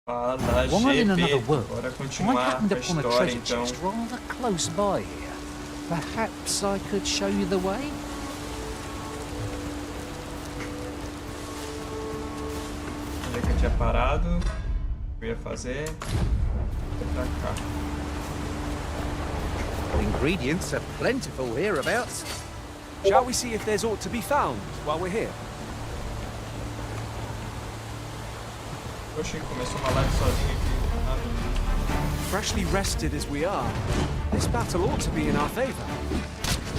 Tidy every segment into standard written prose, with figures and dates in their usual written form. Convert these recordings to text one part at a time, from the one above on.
Fala da While in GP. another world, Bora I continuar happened a upon a história treasure então. chest rather close by here. Perhaps I could show you the way? Onde é que eu tinha parado? O que eu ia fazer? Pra cá. Ingredients are plentiful hereabouts. Shall we see if there's aught to be found while we're here? Oxi, começou uma live sozinha aqui. Freshly rested as we are, this battle ought to be in our favor.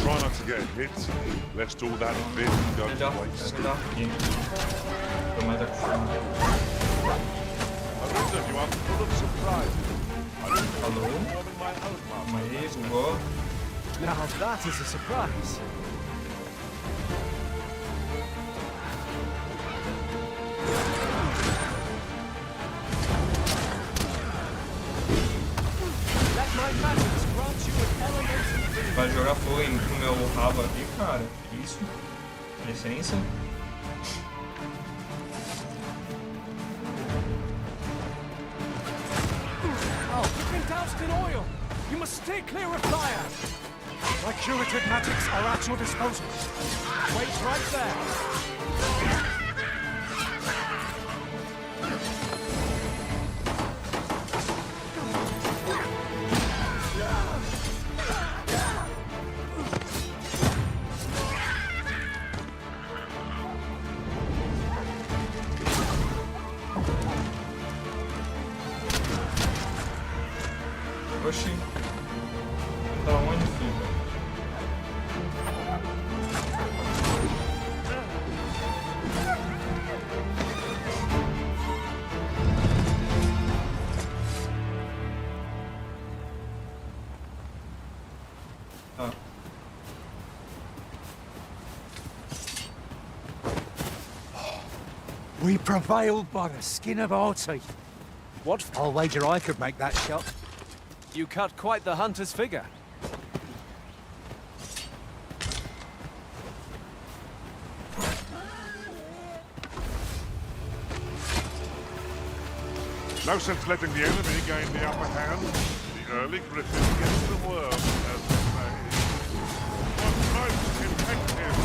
Try not to get hit, lest all that bit go to Melhor, waste. melhor aqui. Tô mais acostumado. Arisa, you are full of surprises. I don't know Alô? in my own Calma mouth. aí, bugou. Now that is a surprise. Let my magics grant you an elemental. Vai jogar fogo no meu rabo aqui, cara. Que isso? Licença. You've been doused in oil. You must stay clear of fire. My curative magics are at your disposal. Wait right there. Oxi. Da onde, filho? Tá. We prevailed by the skin of our teeth. What? I'll wager I could make that shot. You cut quite the hunter's figure. No sense letting the enemy gain the upper hand. The early griffin gets the worm, as they say. What most infective.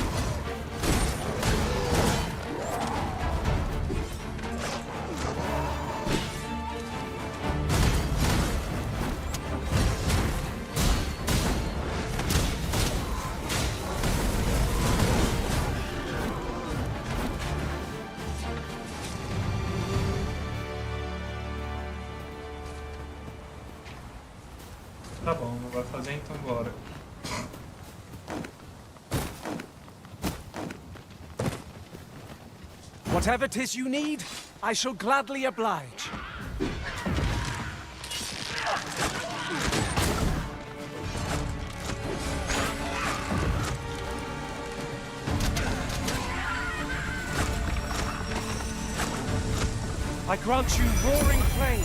Tá bom, não vai fazer então bora. Whatever 'tis you need, I shall gladly oblige. I grant you roaring flame.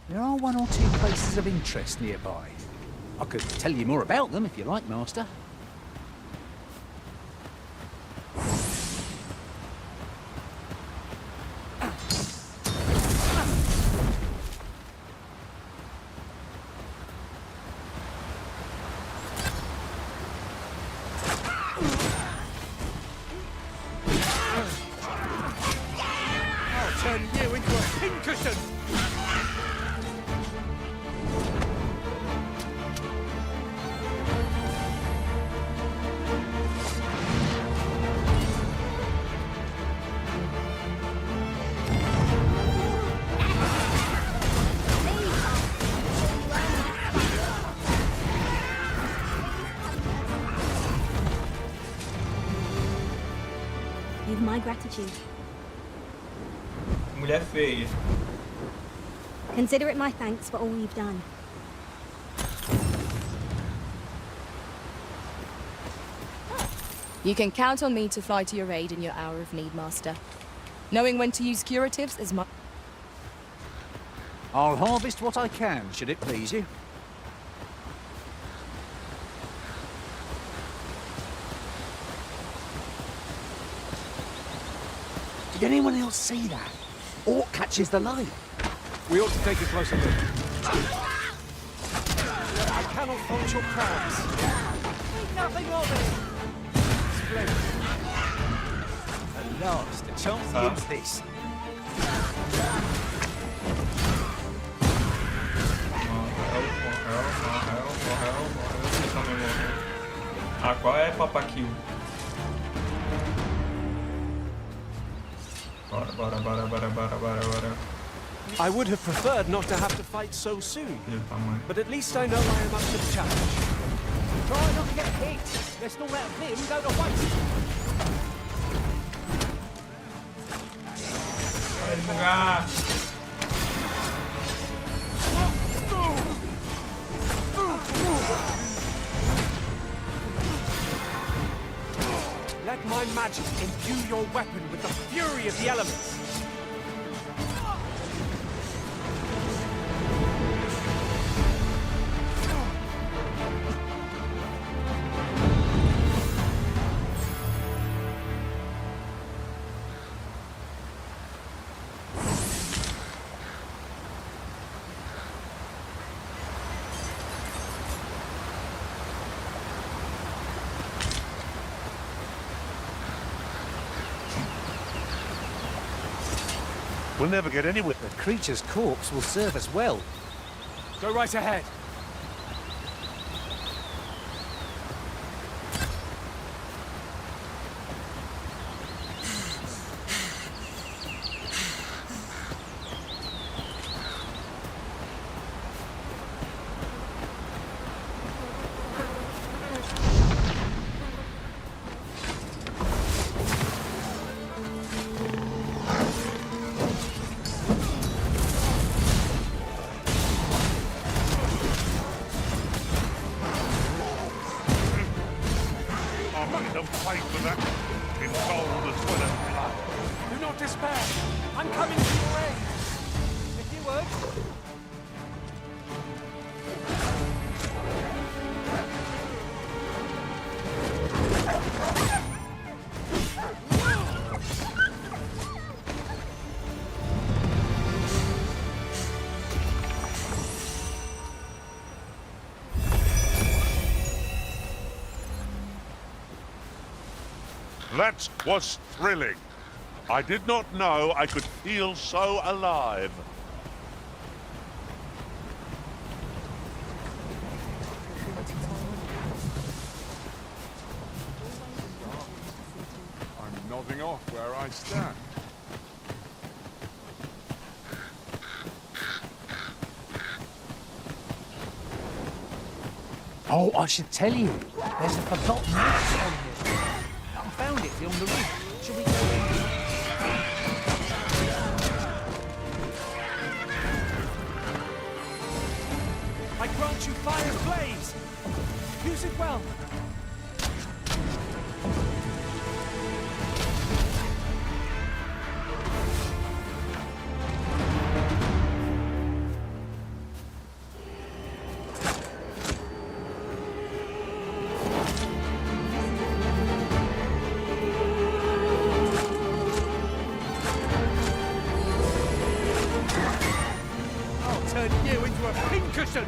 There are one or two places of interest nearby. I could tell you more about them if you like, Master. I'll turn you into a pincushion. You've my gratitude. Mulher feia. Consider it my thanks for all you've done. You can count on me to fly to your aid in your hour of need, Master. Knowing when to use curatives is my... I'll harvest what I can, should it please you. Did anyone else see that? Orc catches the light. We ought to take a closer look. I cannot fault your plans. Think nothing of it. Splendid. At last, a chance to use this. Morreu. Vocês também morreram. Ah, qual é papaquil? Bora. I would have preferred not to have to fight so soon, Filho da mãe. but at least I know I am up to the challenge. Try not to get hit. Let's not let him go to waste. Vai devagar. Let my magic imbue your weapon with the fury of the elements. We'll never get anywhere. The creature's corpse will serve us well. Go right ahead. They'll pay for that in gold as well as blood. Do not despair. I'm coming to your aid. If you would. That was thrilling. I did not know I could feel so alive. I'm nodding off where I stand. Oh, I should tell you. There's a forgotten note on here. I found it beyond the roof. Shall we go in? I grant you fire's blaze. Use it well. I'll turn you into a pincushion.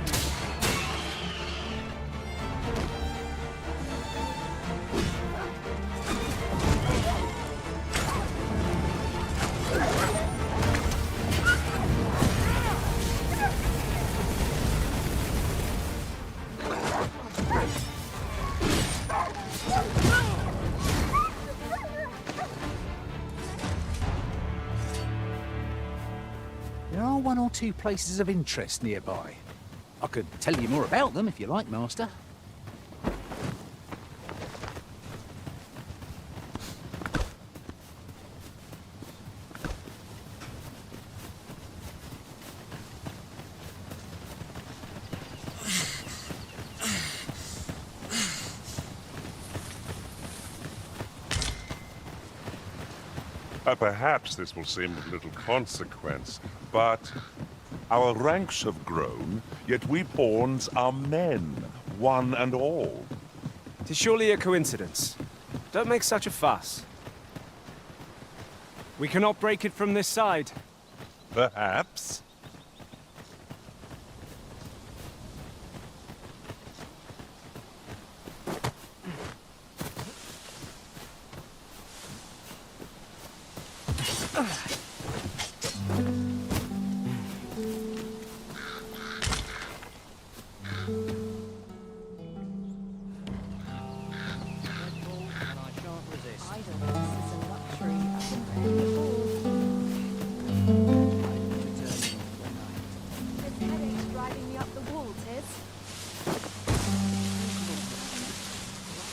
There are one or two places of interest nearby. I could tell you more about them if you like, Master. Perhaps this will seem of little consequence, but our ranks have grown, yet we pawns are men, one and all. 'Tis surely a coincidence. Don't make such a fuss. We cannot break it from this side. Perhaps.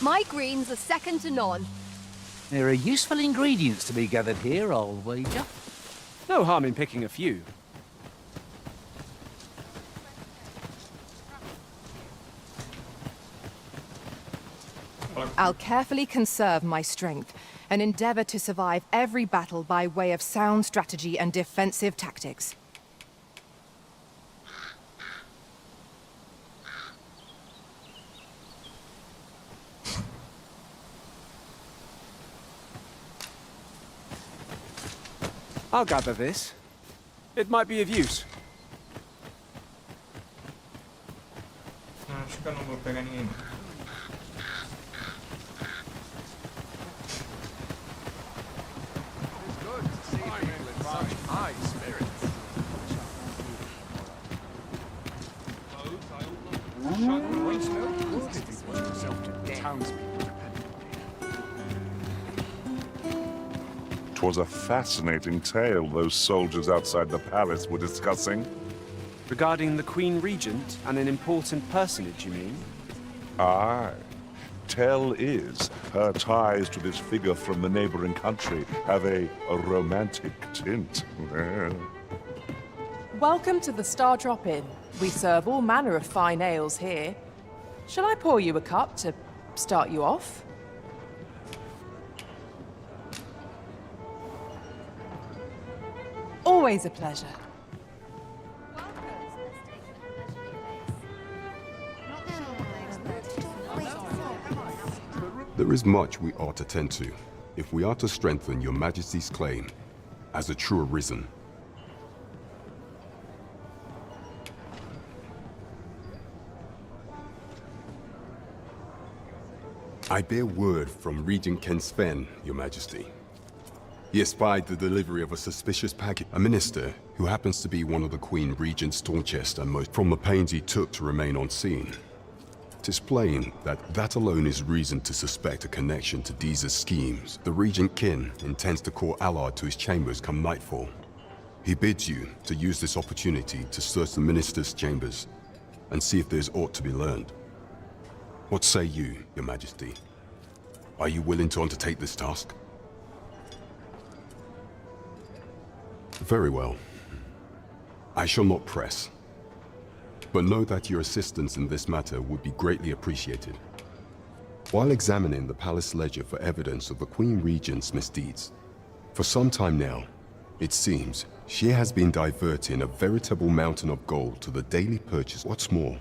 My greens are second to none. There are useful ingredients to be gathered here, I'll wager. No harm in picking a few. I'll carefully conserve my strength and endeavor to survive every battle by way of sound strategy and defensive tactics. I'll gather this. It might be of use. Acho que eu não vou pegar ninguém. Twas a fascinating tale those soldiers outside the palace were discussing. Regarding the Queen Regent and an important personage, you mean? Aye. Tell is, her ties to this figure from the neighboring country have a romantic tint. Welcome to the Star Drop Inn. We serve all manner of fine ales here. Shall I pour you a cup to start you off? Always a pleasure. There is much we ought to tend to, if we are to strengthen your Majesty's claim as a true arisen. I bear word from Regent Ken Sven, Your Majesty. He espied the delivery of a suspicious packet. A minister, who happens to be one of the Queen Regent's staunchest and most from the pains he took to remain on scene. 'Tis plain that alone is reason to suspect a connection to Deeza's schemes. The Regent Kin intends to call Allard to his chambers come nightfall. He bids you to use this opportunity to search the minister's chambers and see if there's aught to be learned. What say you, Your Majesty? Are you willing to undertake this task? Very well. I shall not press. But know that your assistance in this matter would be greatly appreciated. While examining the palace ledger for evidence of the Queen Regent's misdeeds, for some time now, it seems she has been diverting a veritable mountain of gold to the daily purchase. What's more,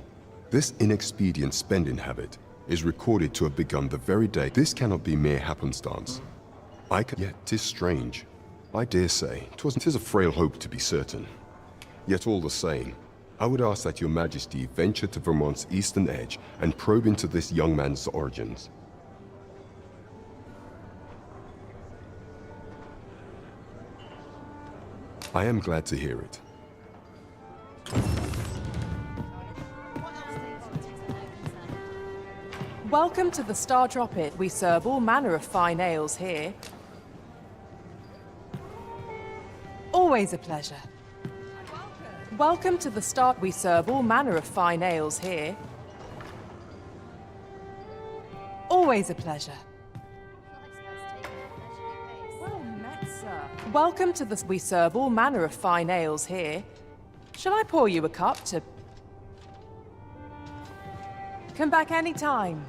this inexpedient spending habit is recorded to have begun the very day. This cannot be mere happenstance. Yet 'tis strange. I dare say, 'tis a frail hope to be certain. Yet all the same, I would ask that your Majesty venture to Vermont's eastern edge and probe into this young man's origins. I am glad to hear it. Welcome to the Star Drop Inn. We serve all manner of fine ales here. Always a pleasure. Welcome to the Star. We serve all manner of fine ales here. Always a pleasure. Well met, sir. Welcome to the. We serve all manner of fine ales here. Shall I pour you a cup to. Come back any time.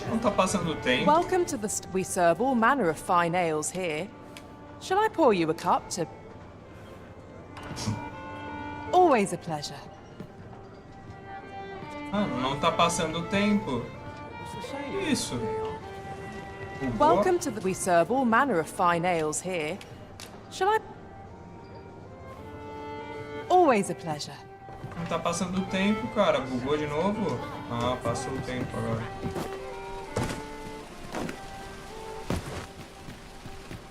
Não tá passando o tempo. Welcome to the... We serve all manner of fine ales here. Shall I pour you a cup to... Always a pleasure. Ah, não tá passando o tempo. Isso. Bugou? Welcome to the... We serve all manner of fine ales here. Shall I... Always a pleasure. Não tá passando o tempo, cara. Bugou de novo? Ah, passou o tempo agora.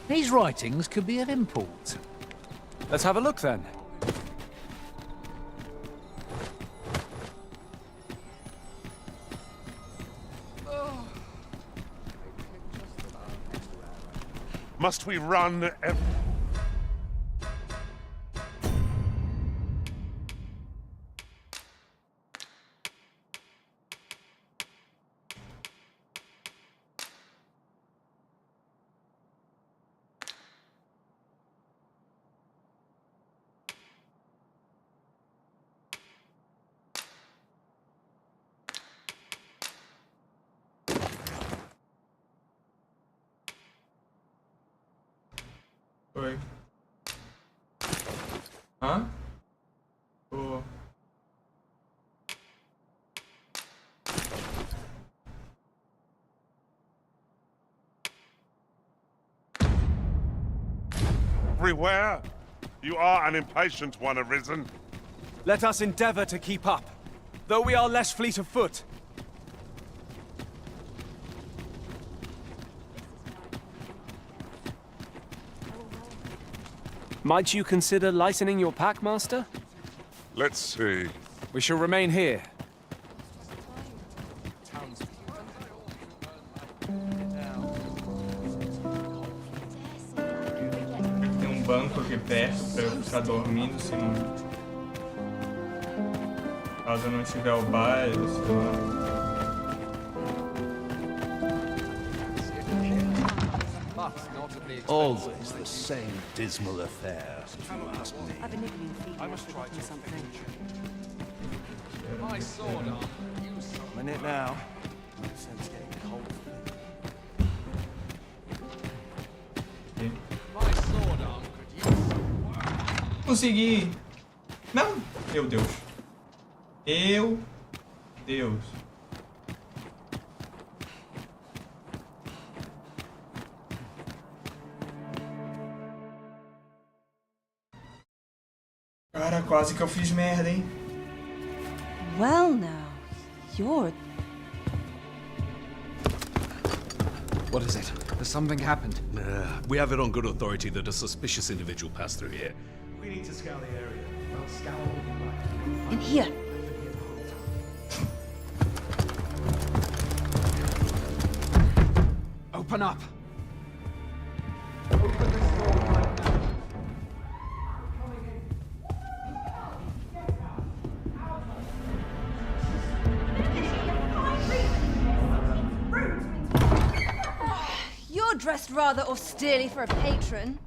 These writings could be of import. Let's have a look then. Must we run Foi. Hã? Pô. everywhere? You are an impatient one, Arisen. Let us endeavor to keep up, though we are less fleet of foot. Might you consider lightening your pack, Master? Let's see. We shall remain here. Tem um banco aqui perto pra eu ficar dormindo, se não... Caso não tiver o baile, sei lá. Always the same dismal affair, if you ask me. I've a niggling feeling I must try something. My sword arm. I'm in it now. No sense getting cold. My sword arm could use. Consegui! Não! Meu Deus. Meu Deus. Cara, quase que eu fiz merda, hein? Well, now, you're... What is it? Has something happened? We have it on good authority that a suspicious individual passed through here. We need to scour the area. Well, scour all you like. In here. Open up! You're dressed rather austerely for a patron.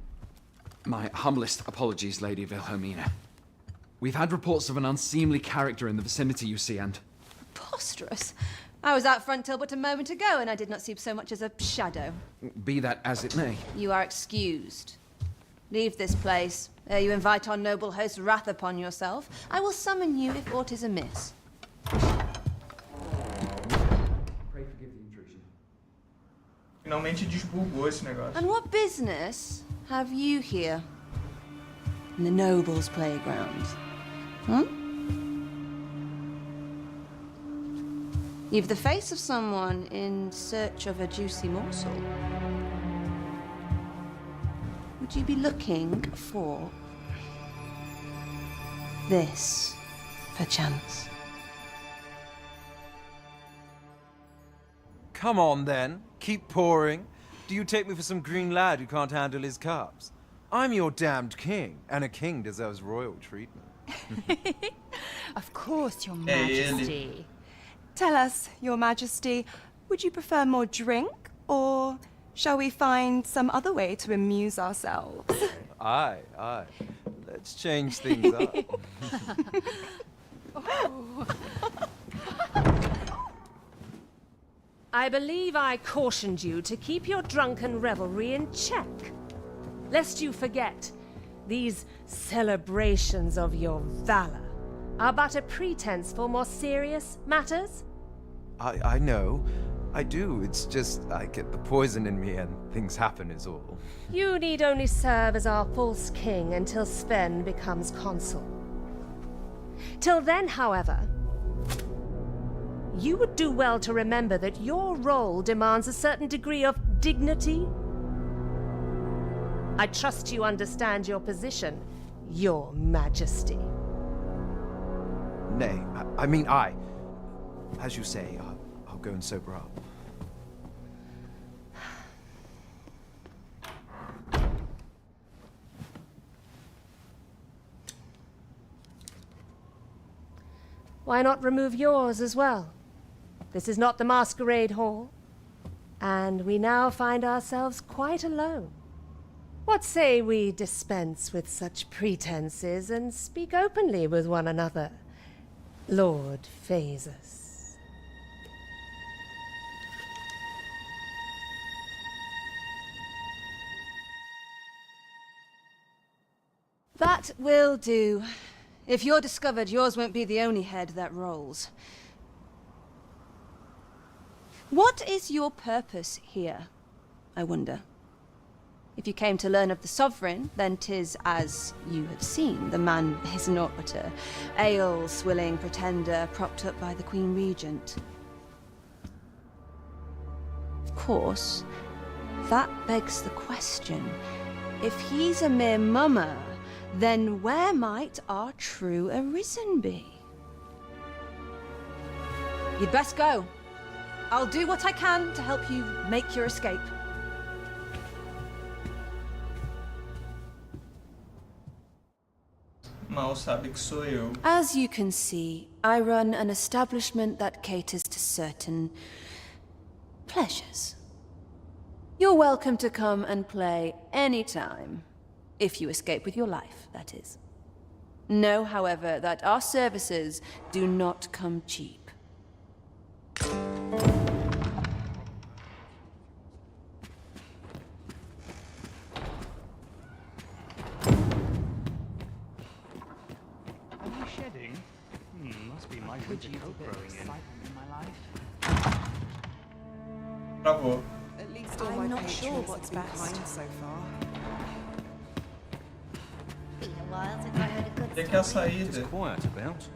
My humblest apologies, Lady Wilhelmina. We've had reports of an unseemly character in the vicinity, you see, and... Preposterous. I was out front till but a moment ago, and I did not see so much as a shadow. Be that as it may. You are excused. Leave this place, ere you invite our noble host's wrath upon yourself. I will summon you if aught is amiss. Pray forgive the intrusion. Finalmente desbugou esse negócio. And what business have you here? In the nobles' playground? You've the face of someone in search of a juicy morsel. Would you be looking for this, perchance? Come on, then. Keep pouring. Do you take me for some green lad who can't handle his cups? I'm your damned king, and a king deserves royal treatment. Of course, Your Hey, Majesty. Tell us, Your Majesty, would you prefer more drink, or shall we find some other way to amuse ourselves? Aye, aye. Let's change things up. I believe I cautioned you to keep your drunken revelry in check. Lest you forget, these celebrations of your valor are but a pretense for more serious matters. I know. I do. It's just I get the poison in me and things happen is all. You need only serve as our false king until Sven becomes consul. Till then, however, you would do well to remember that your role demands a certain degree of dignity. I trust you understand your position, Your Majesty. Nay, as you say, I'll go and sober up. Why not remove yours as well? This is not the masquerade hall, and we now find ourselves quite alone. What say we dispense with such pretenses and speak openly with one another, Lord Phaesus? That will do. If you're discovered, yours won't be the only head that rolls. What is your purpose here, I wonder? If you came to learn of the Sovereign, then 'tis as you have seen. The man is naught but a ale-swilling pretender propped up by the Queen Regent. Of course, that begs the question. If he's a mere mummer, then where might our true Arisen be? You'd best go. I'll do what I can to help you make your escape. Mal sabe que sou eu. As you can see, I run an establishment that caters to certain pleasures. You're welcome to come and play anytime. If you escape with your life, that is. Know, however, that our services do not come cheap. Shedding? Must be my winter coat growing in my life. Travou. At least all my patrons have been kind so far. O que é a saída?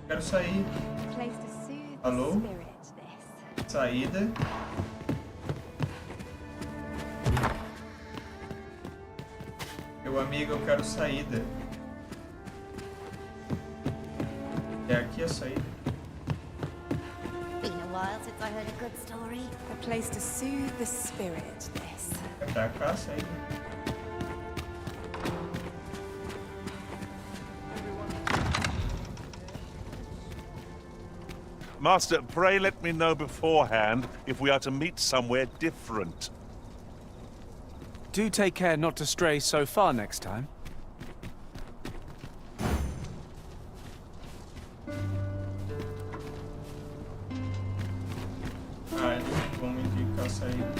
Quero sair. Alô? Saída. Meu amigo, eu quero saída. É aqui a saída. A place to soothe the spirit, this. É pra cá a saída. Master, pray let me know beforehand if we are to meet somewhere different. Do take care not to stray so far next time. Vamos indicar a saída.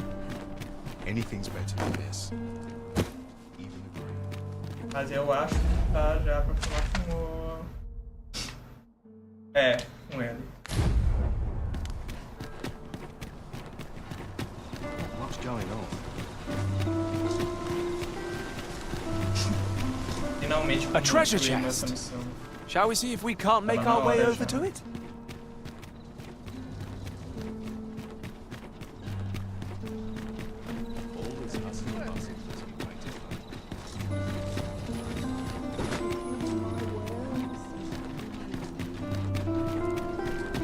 Anything's better than this. Even agree. Mas eu acho que tá já pra falar com o... É, com ele. What's going on? Finalmente A treasure concluímos essa chest. missão. Shall we see if we can't make our way over to it?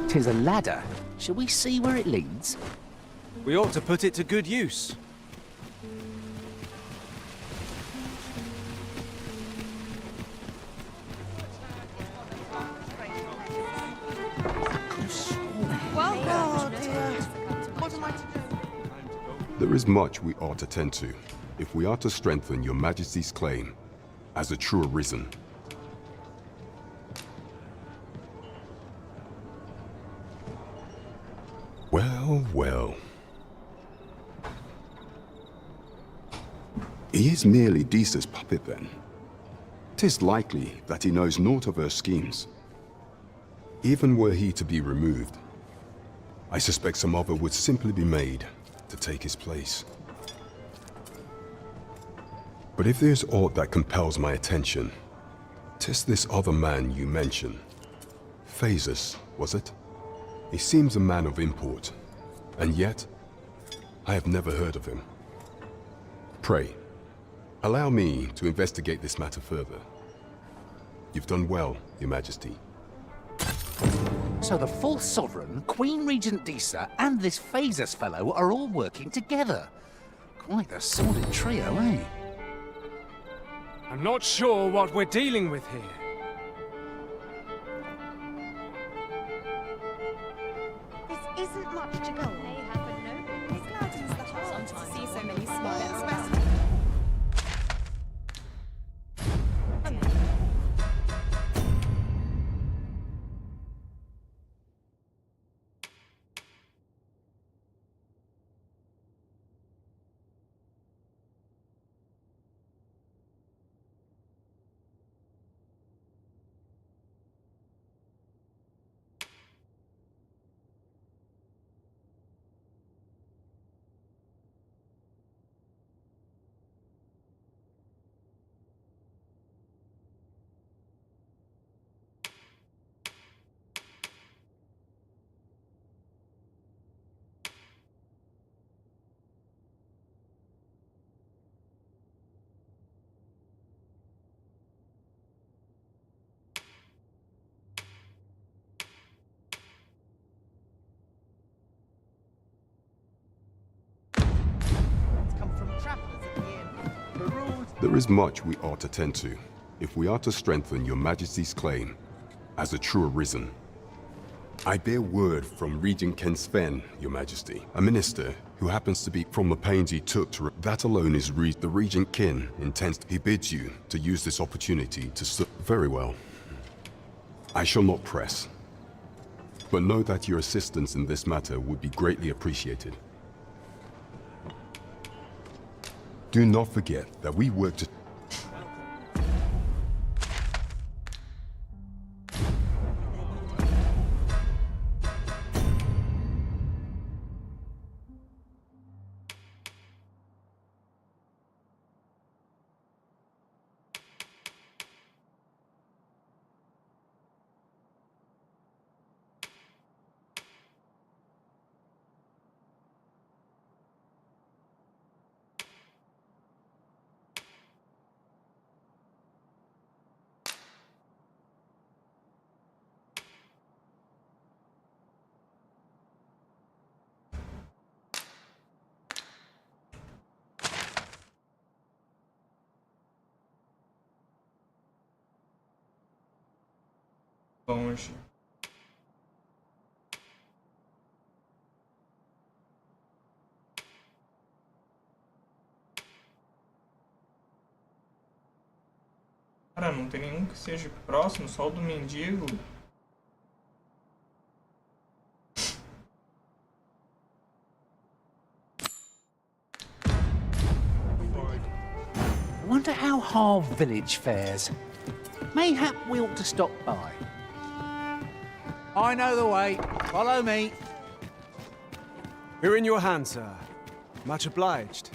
Tis a ladder. Shall we see where it leads? We ought to put it to good use. There is much we ought to tend to, if we are to strengthen your Majesty's claim as a true Arisen. Well, well. He is merely Disa's puppet then. 'Tis likely that he knows naught of her schemes. Even were he to be removed, I suspect some other would simply be made to take his place. But if there's aught that compels my attention, 'tis this other man you mention. Phases, was it? He seems a man of import, and yet I have never heard of him. Pray, allow me to investigate this matter further. You've done well, Your Majesty. So the false sovereign, Queen Regent Disa, and this Phases fellow are all working together. Quite the sordid trio, eh? I'm not sure what we're dealing with here. This isn't much to go on. It gladdens the heart to see so many smiles. There is much we ought to tend to, if we are to strengthen Your Majesty's claim as a true arisen. I bear word from Regent Ken Sven, Your Majesty, a minister who happens to be from the pains he took to... That alone is the Regent Kin intends... He bids you to use this opportunity to... Very well. I shall not press. But know that your assistance in this matter would be greatly appreciated. Do not forget that we work to... Longe. Cara, não tem nenhum que seja próximo, só o do mendigo. I wonder how Harve Village fares. Mayhap we ought to stop by. I know the way. Follow me. We're in your hands, sir. Much obliged.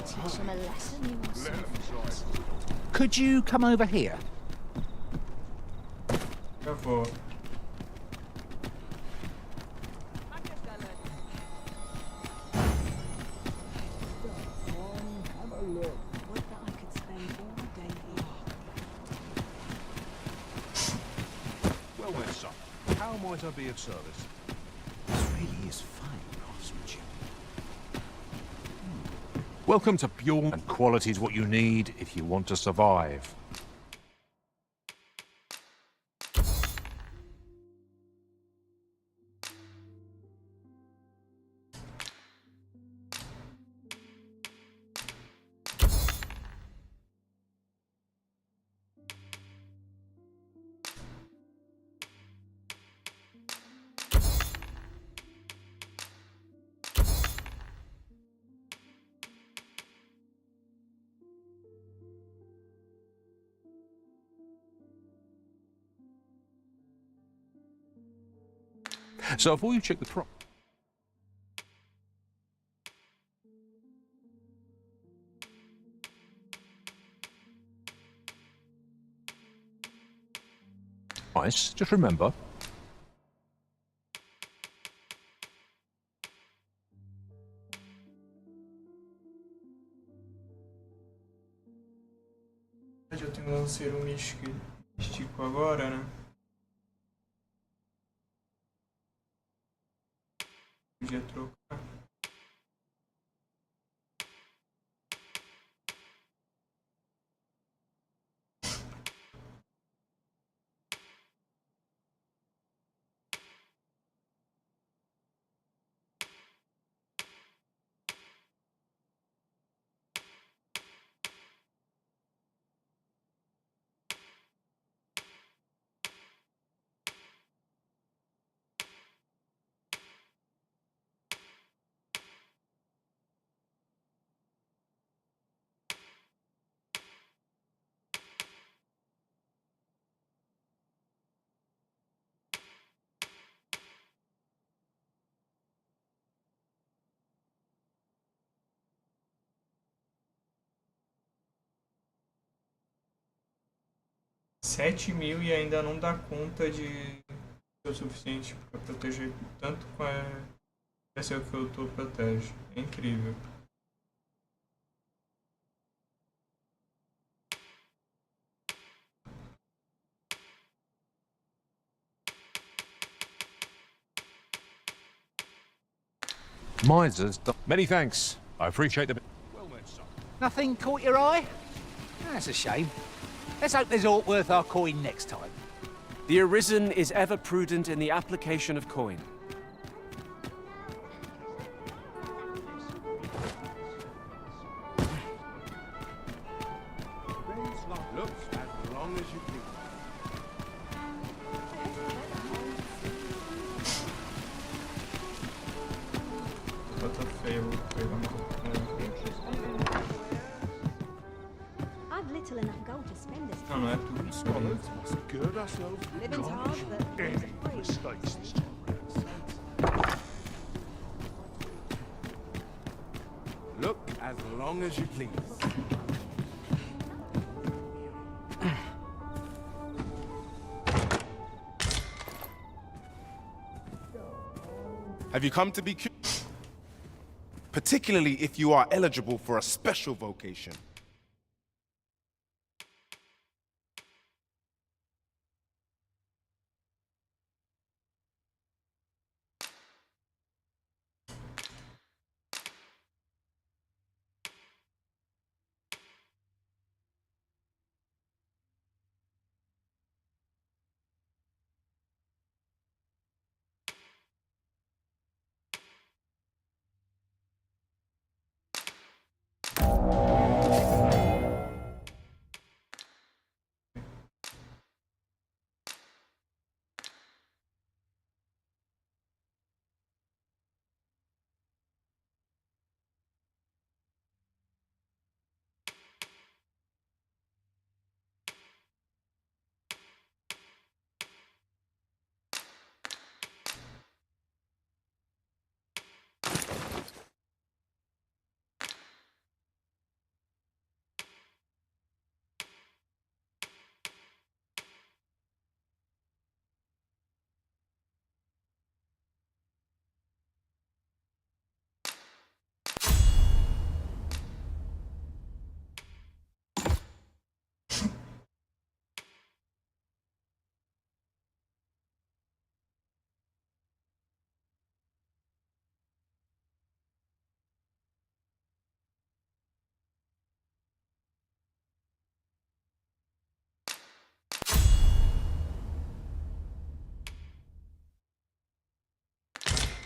Teach him a lesson, you will see. Could you come over here? Eu vou. Well then, son. How might I be of service? This really is fine craftsmanship. Welcome to Pure, and quality is what you need if you want to survive. So before you check the crop. Nice, just remember. Eu tenho um lanceiro místico agora, né? Podia trocar. $7.000 e ainda não dá conta de ser o suficiente para proteger tanto com a essa que eu tô protege. É incrível. Misers. Many thanks. I appreciate the. Well then, son. Nothing caught your eye? That's a shame. Let's hope there's aught worth our coin next time. The Arisen is ever prudent in the application of coin. Look, as long as you please. Bota feio, vou pegar uma. I've little enough gold to spend this Não, não é tudo isso aí. Must gird ourselves with Living's hard, but any mistakes this time round. Look, as long as you please. Have you come to be curious? Particularly if you are eligible for a special vocation.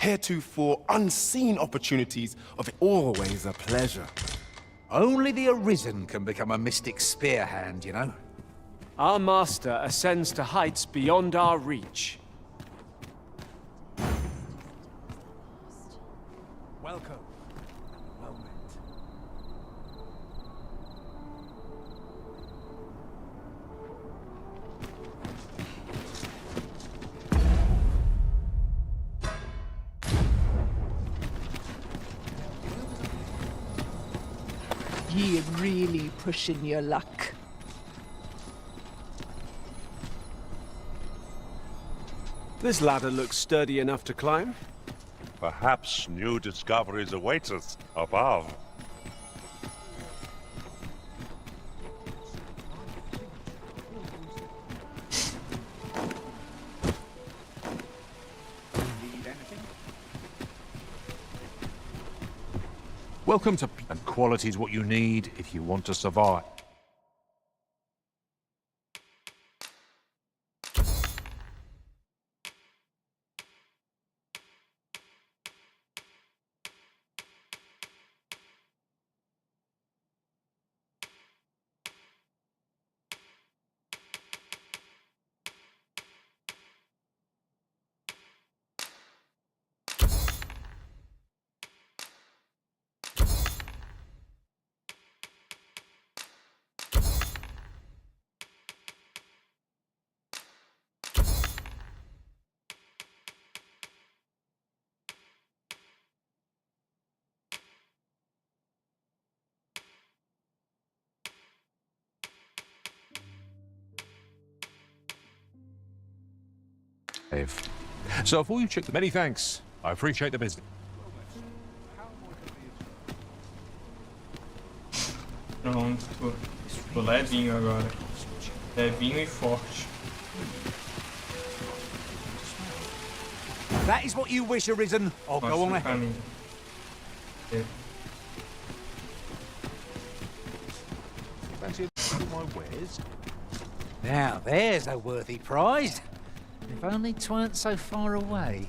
heretofore unseen opportunities of always a pleasure. Only the Arisen can become a mystic spear hand, you know. Our master ascends to heights beyond our reach. Welcome. Well met. Ye really pushing your luck. This ladder looks sturdy enough to climb. Perhaps new discoveries await us above. Welcome to... And quality's what you need if you want to survive. So before you check the... Many thanks. I appreciate the business. Pronto. Tô levinho agora. Levinho e forte. That is what you wish, Arisen. I'll go on ahead. Fancy my wares? Now there's a worthy prize. If only 'tweren't so far away.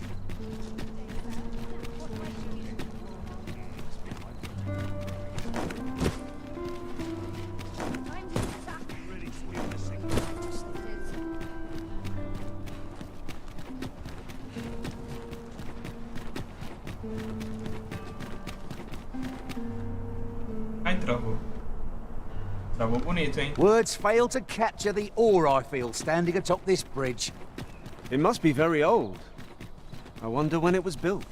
Ai, travou. Travou bonito, hein? Words fail to capture the awe I feel standing atop this bridge. It must be very old. I wonder when it was built.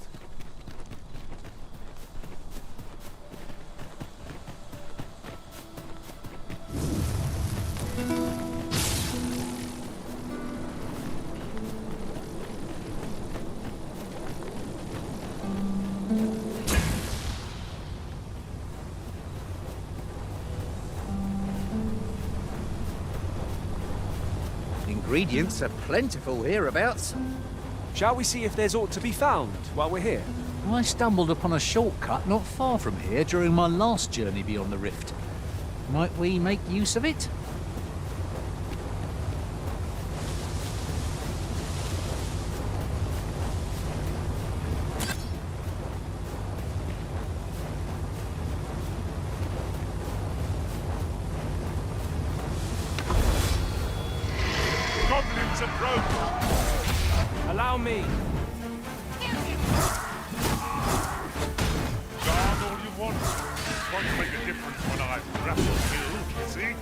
Ingredients are plentiful hereabouts. Shall we see if there's aught to be found while we're here? I stumbled upon a shortcut not far from here during my last journey beyond the rift. Might we make use of it? Goblins approach! Allow me. Guard all you want. Won't make a difference when I grapple you, see?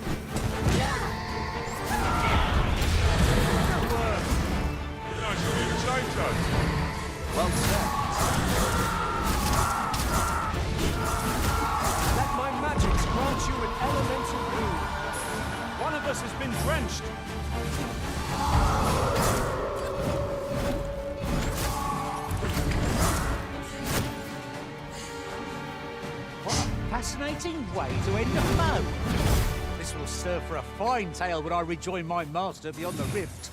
Nice of you to say so. Well said. Let my magics grant you an elemental boon. One of us has been drenched. What a fascinating way to end a foe. This will serve for a fine tale when I rejoin my master beyond the rift.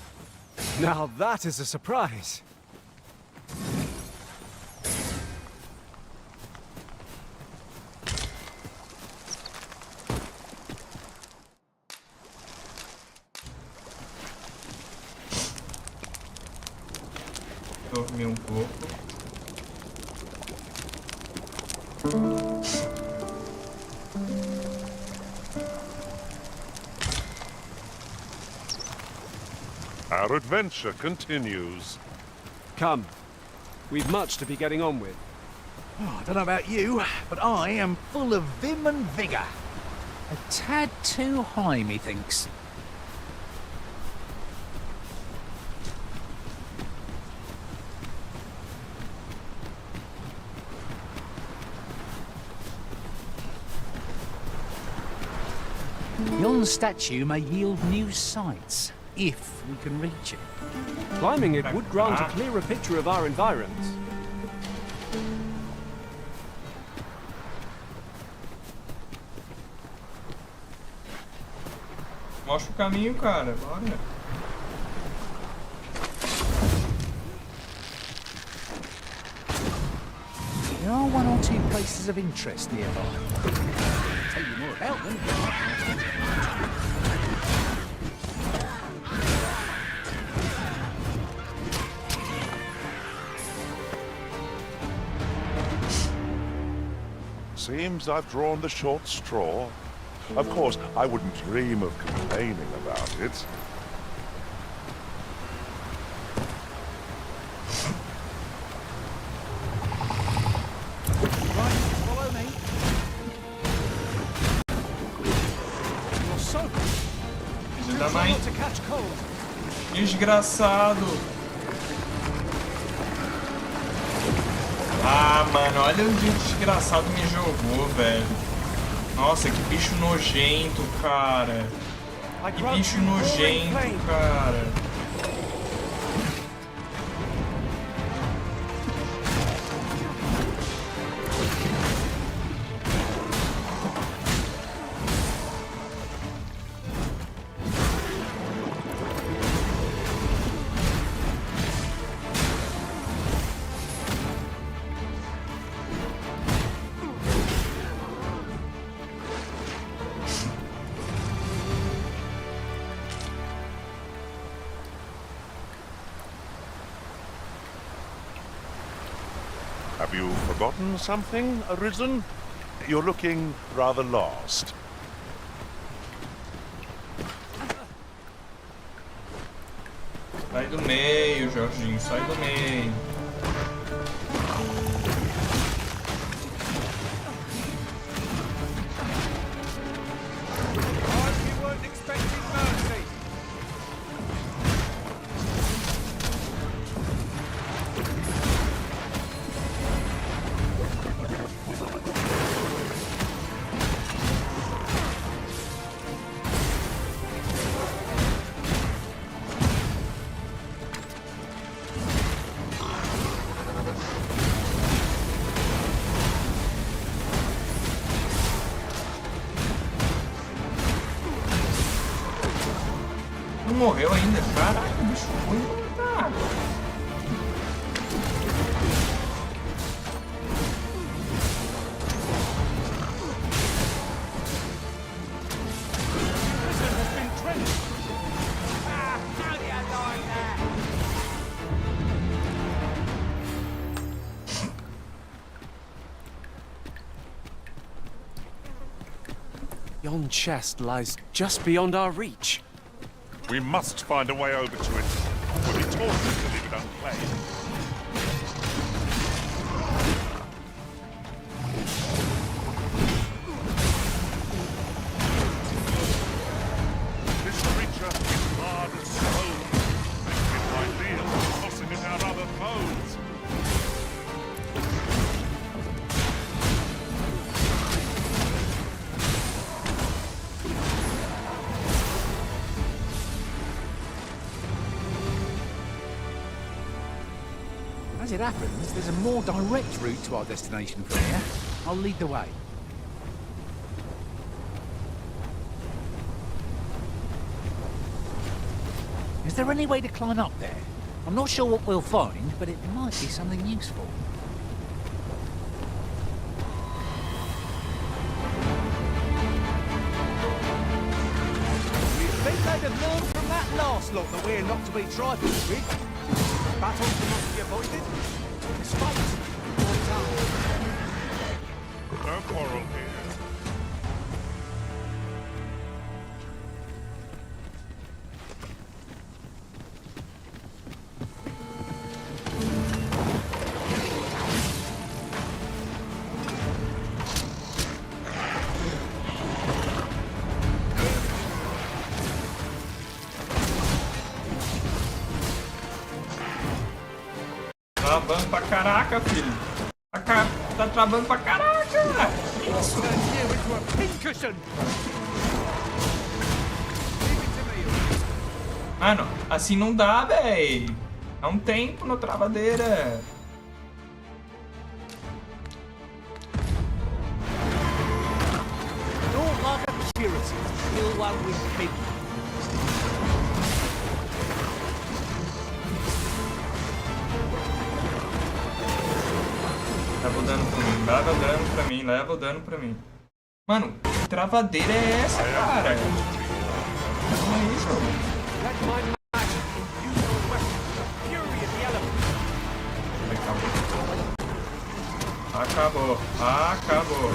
Now that is a surprise. Dormir pouco. Our adventure continues. Come. We've much to be getting on with. Oh, I don't know about you, but I am full of vim and vigour. A tad too high, methinks. Yon statue may yield new sights, if we can reach it. Climbing it would grant a clearer picture of our environs. Mostra o caminho, cara. Bora. There are one or two places of interest nearby. I'll tell you more about them. Seems I've drawn the short straw. Of course, I wouldn't dream of complaining about it. Right, follow me. You're so Filho da mãe. to catch cold. Desgraçado. Ah, mano, olha onde o desgraçado me jogou, velho. Nossa, que bicho nojento, cara. Que bicho nojento, cara. Have you forgotten something, Arisen? You're looking rather lost. Sai do meio, Jorginho, sai do meio. We weren't expecting mercy. Não morreu ainda, caralho, bicho ruim, cara. Yon chest lies just beyond our reach. We must find a way over to it. We'll be tortured to leave it unclaimed. This creature is hard as stone. Makes it ideal for tossing it out other foes. As it happens, there's a more direct route to our destination from here. I'll lead the way. Is there any way to climb up there? I'm not sure what we'll find, but it might be something useful. You think they'd have learned from that last lot that we're not to be trifled with? Battles are not to be avoided. Despite your time. Don't quarrel here. Travando pra caraca, filho. Tá travando pra caraca. Isso. Mano, assim não dá, véi. Dá um tempo na travadeira. Don't like a purity. Kill one with big. Leva o dano pra mim, leva o dano pra mim, leva o dano pra mim. Mano, que travadeira é essa, cara? Não é isso, Acabou. Acabou.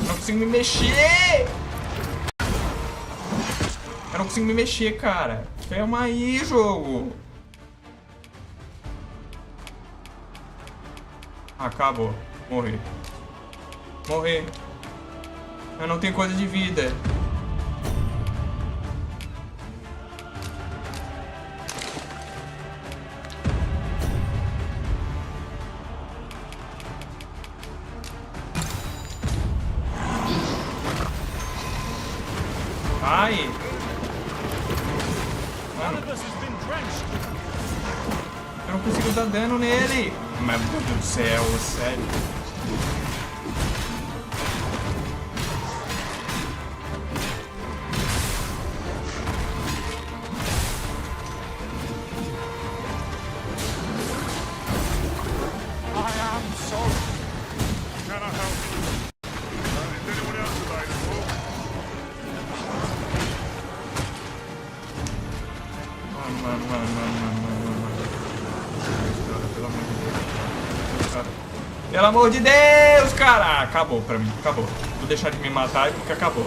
Não consigo me mexer! Eu não consigo me mexer, cara. Calma aí, jogo. Acabou. Morri. Morri. Eu não tenho coisa de vida. Ai. Mano. Eu não consigo dar dano nele. Meu Deus do céu, sério. Pelo amor de Deus, cara! Acabou pra mim, acabou. Vou deixar de me matar porque acabou.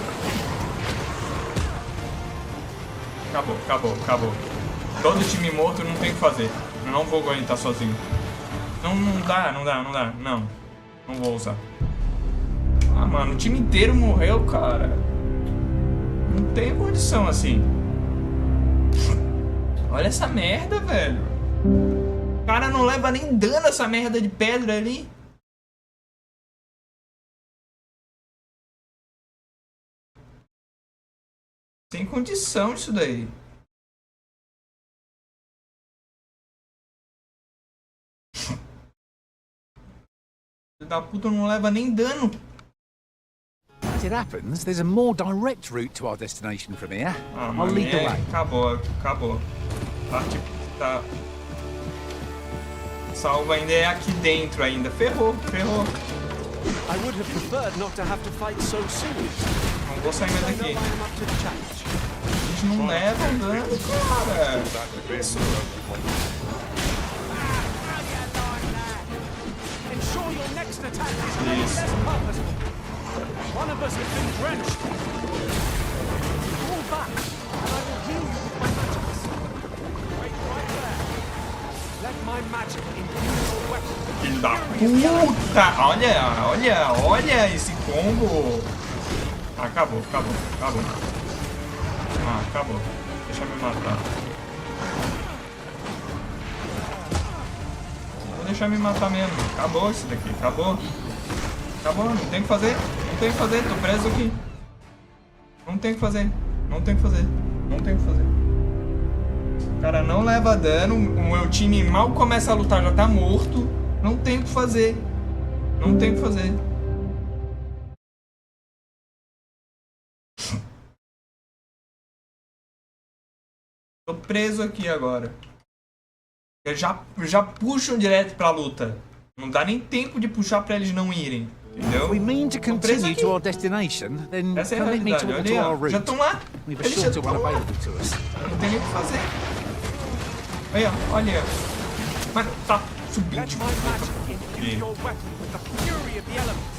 Acabou, acabou, acabou. Todo time morto não tem o que fazer. Eu não vou aguentar sozinho. Não dá. Não vou usar. Ah, mano, o time inteiro morreu, cara. Não tem condição assim. Olha essa merda, velho. O cara não leva nem dano essa merda de pedra ali. Sem condição isso daí. Filho da puta não leva nem dano. As it happens, there's a more direct route to our destination from here. Ah, I'll lead the way. Acabou. Tá. Salva ainda é aqui dentro ainda. Ferrou. I would have preferred not to have to fight so soon. Não vou sair mais daqui. A gente não leva um dano, cara. Isso. Ensure your next attack is a little less purposeful. One of us has been drenched. Fall back, and I will heal you with my magics. Wait right there. Let my magic imbue your weapon. Filho da puta! Olha esse combo! Acabou. Ah, acabou. Deixa eu me matar. Vou deixar me matar mesmo. Acabou isso daqui, acabou. Não tem o que fazer. Tô preso aqui. Não tem o que fazer. O cara não leva dano. O meu time mal começa a lutar, já tá morto. Não tem o que fazer. Tô preso aqui agora. Já puxam direto pra luta. Não dá nem tempo de puxar pra eles não irem. Entendeu? We mean to continue to our destination, then essa é a connect me to realidade. our route. Já estão lá. We've a Eles já shorter estão one lá. available to us. Não tem nem o que fazer. Olha. Mano, tá subir Let de my magic infuse your weapon with the fury of the elements.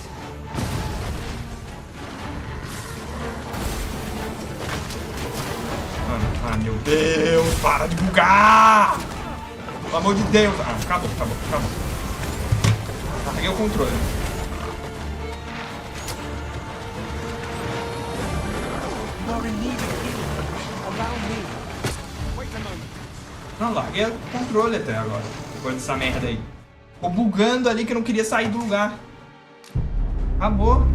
Ah, meu Deus, para de bugar! Pelo amor de Deus. Ah, acabou. Peguei o controle. You are in need of healing. Allow me. Wait a moment. Não, larguei o controle até agora. Depois dessa merda aí. Ficou bugando ali que eu não queria sair do lugar. Acabou.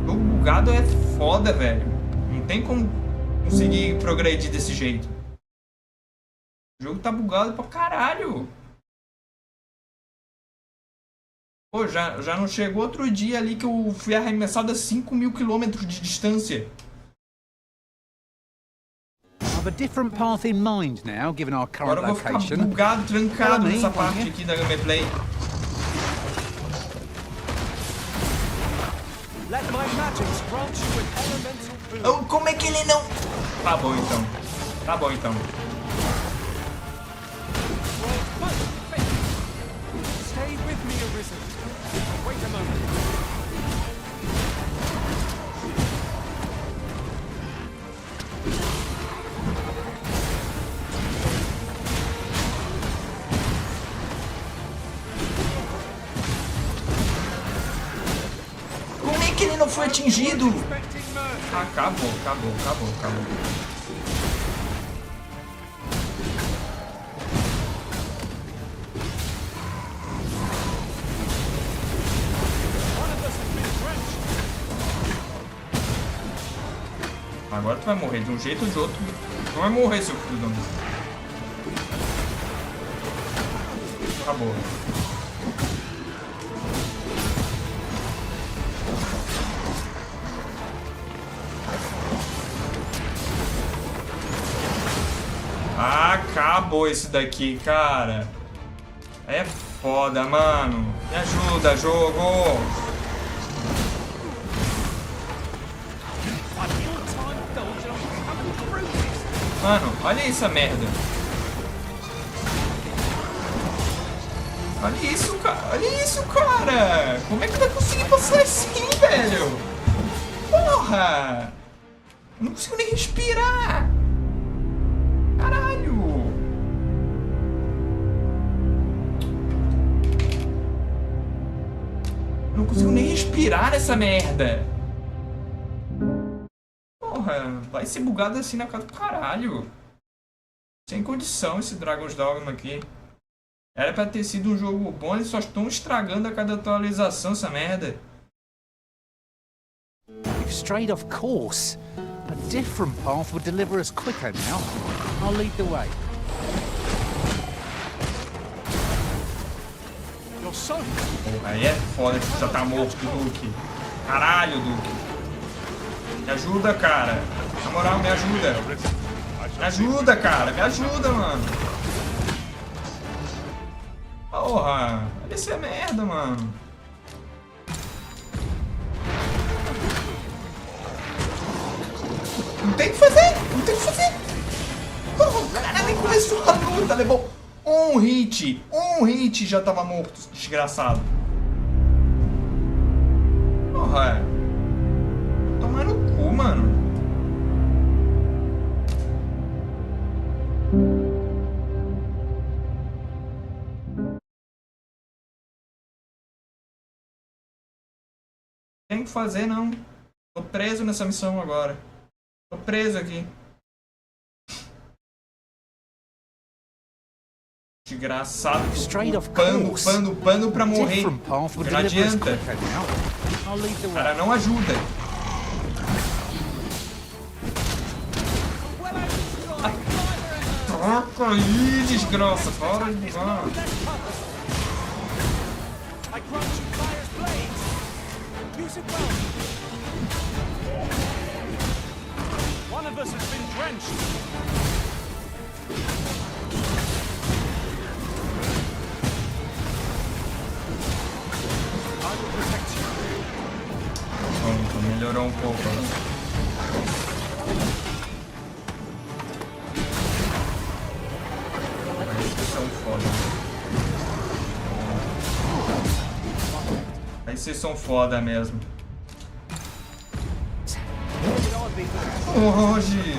O bugado é foda, velho. Não tem como conseguir progredir desse jeito. O jogo tá bugado pra caralho. Pô, já não chegou outro dia ali que eu fui arremessado a 5.000 quilômetros de distância. I've a different path in mind now, given our current Agora eu vou ficar location. bugado, trancado Follow me, nessa parte won't you? aqui da gameplay. Let my magics grant you with elemental boon. Como é que ele não... Tá bom então. Stay with me, Arisen. Wait a moment. Como é que ele não foi atingido? Acabou. Agora tu vai morrer de um jeito ou de outro. Tu vai morrer, seu filho da mãe. Acabou. Acabou esse daqui, cara. É foda, mano. Me ajuda, jogo. Mano, olha essa merda. Olha isso, cara. Como é que vai conseguir passar assim, velho? Porra. Eu não consigo nem respirar. Caralho. Eu não consigo nem respirar nessa merda. Porra, vai ser bugado assim na cara do caralho. Sem condição esse Dragon's Dogma aqui. Era pra ter sido um jogo bom, eles só estão estragando a cada atualização essa merda. We've strayed off course. A different path would deliver us quicker now. I'll lead the way. You're so... Aí é foda que já tá morto, Duke. Caralho, Duke. Me ajuda, cara. Na moral, me ajuda. Me ajuda, cara. Me ajuda, mano. Porra. Olha essa merda, mano. Não tem o que fazer. Porra, o cara nem começou a luta. Levou um hit. Já tava morto, desgraçado. Porra. Tomar no cu, mano. Tem que fazer, não. Tô preso nessa missão agora. Tô preso aqui. Desgraçado. Pano pra morrer. Não adianta. O cara não ajuda. Troca aí, desgraça. Para de bugar. One of us has been drenched. I will protect you. Pronto, melhorou um pouco. Esses são foda mesmo. Hoje.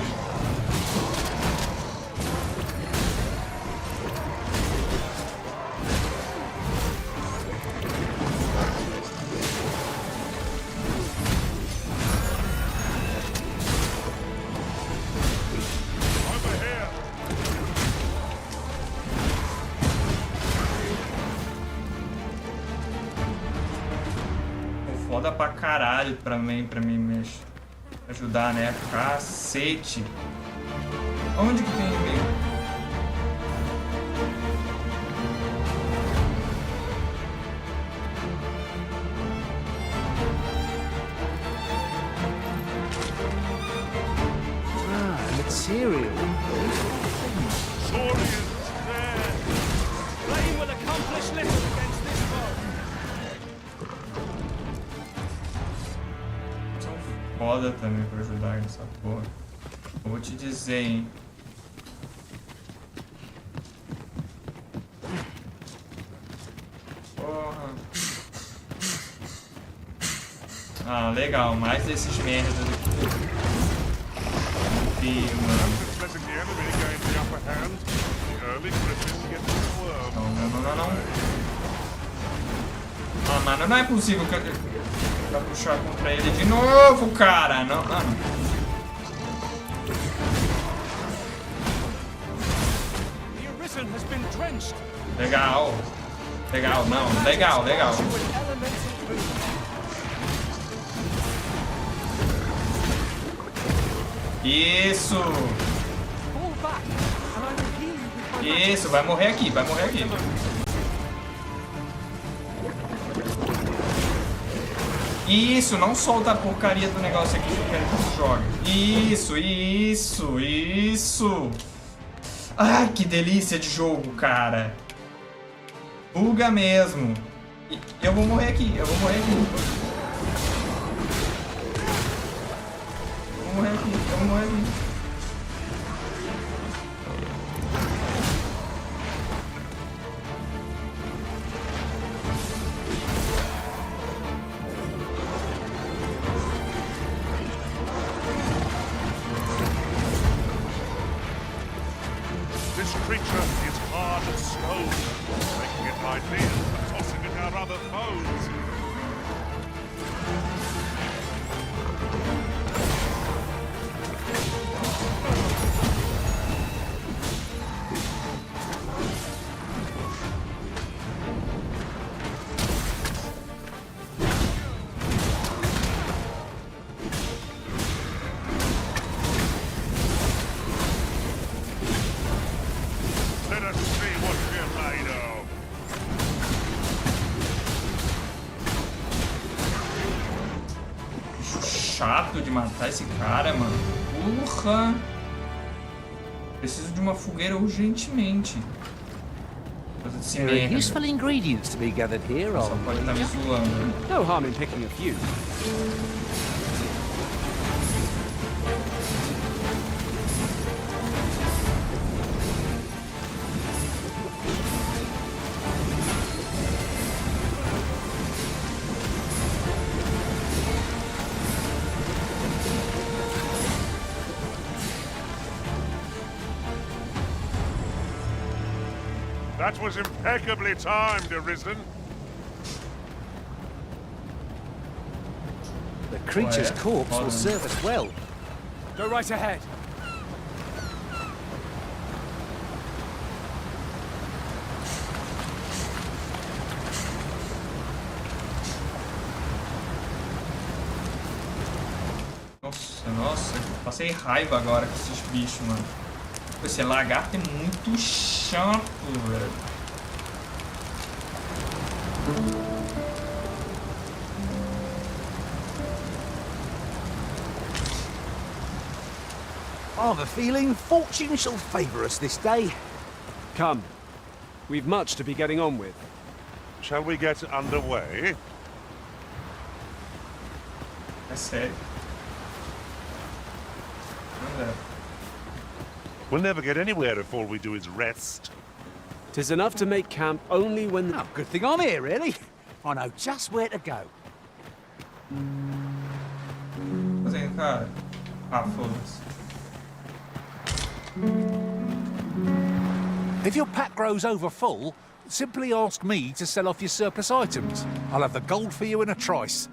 Foda pra caralho pra mim ajudar, né? Cacete. Onde que tem inimigo? Material. Playing with accomplished little against this foe. São foda também pra ajudar nessa porra. Eu vou te dizer, hein. Porra. Ah, legal. Mais desses merdas aqui. Não. Ah, mano, não é possível que eu vou puxar contra ele de novo, cara. Não, mano. Legal. Legal, não. Legal. Isso. Isso, vai morrer aqui. Isso, não solta a porcaria do negócio aqui que eu quero que tu jogue. Isso. Ai, que delícia de jogo, cara. Buga mesmo. Eu vou morrer aqui. Eu vou morrer aqui. This creature is hard as stone, making it ideal for tossing at our other foes. Let us see what we're made of. Chato de matar esse cara, mano. Porra! Preciso de uma fogueira urgentemente. There are useful ingredients to be gathered here. Só pode estar me zoando. No harm in picking a few. That was impeccably timed, Arisen. The creature's corpse will serve us well. Go right ahead. Nossa, passei raiva agora com esses bichos, mano. Esse lagarto é muito chato, velho. I've a feeling fortune shall favour us this day. Come. We've much to be getting on with. Shall we get underway? É sério. We'll never get anywhere if all we do is rest. 'Tis enough to make camp only when... Oh, good thing I'm here, really. I know just where to go. Fazendo, cara. Ah, foda-se. If your pack grows over full, simply ask me to sell off your surplus items. I'll have the gold for you in a trice.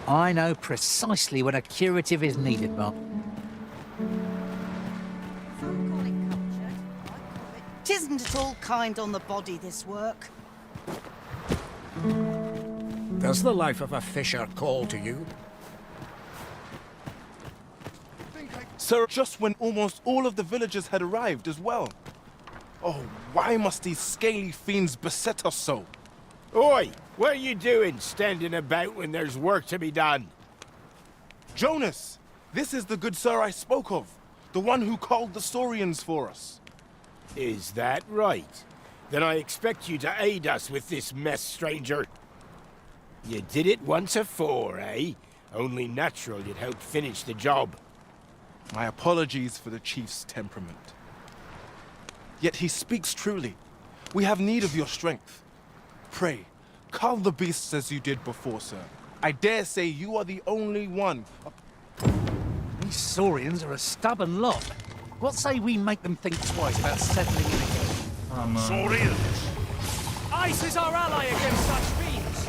I know precisely when a curative is needed, Mark. Tisn't at all kind on the body, this work. Does the life of a fisher call to you? Sir, just when almost all of the villagers had arrived as well. Oh, why must these scaly fiends beset us so? Oi! What are you doing, standing about when there's work to be done? Jonas! This is the good sir I spoke of. The one who called the Saurians for us. Is that right? Then I expect you to aid us with this mess, stranger. You did it once afore, eh? Only natural you'd help finish the job. My apologies for the chief's temperament. Yet he speaks truly. We have need of your strength. Pray, cull the beasts as you did before, sir. I dare say you are the only one. These Saurians are a stubborn lot. What say we make them think twice about settling in again? Saurians! Ice is our ally against such fiends!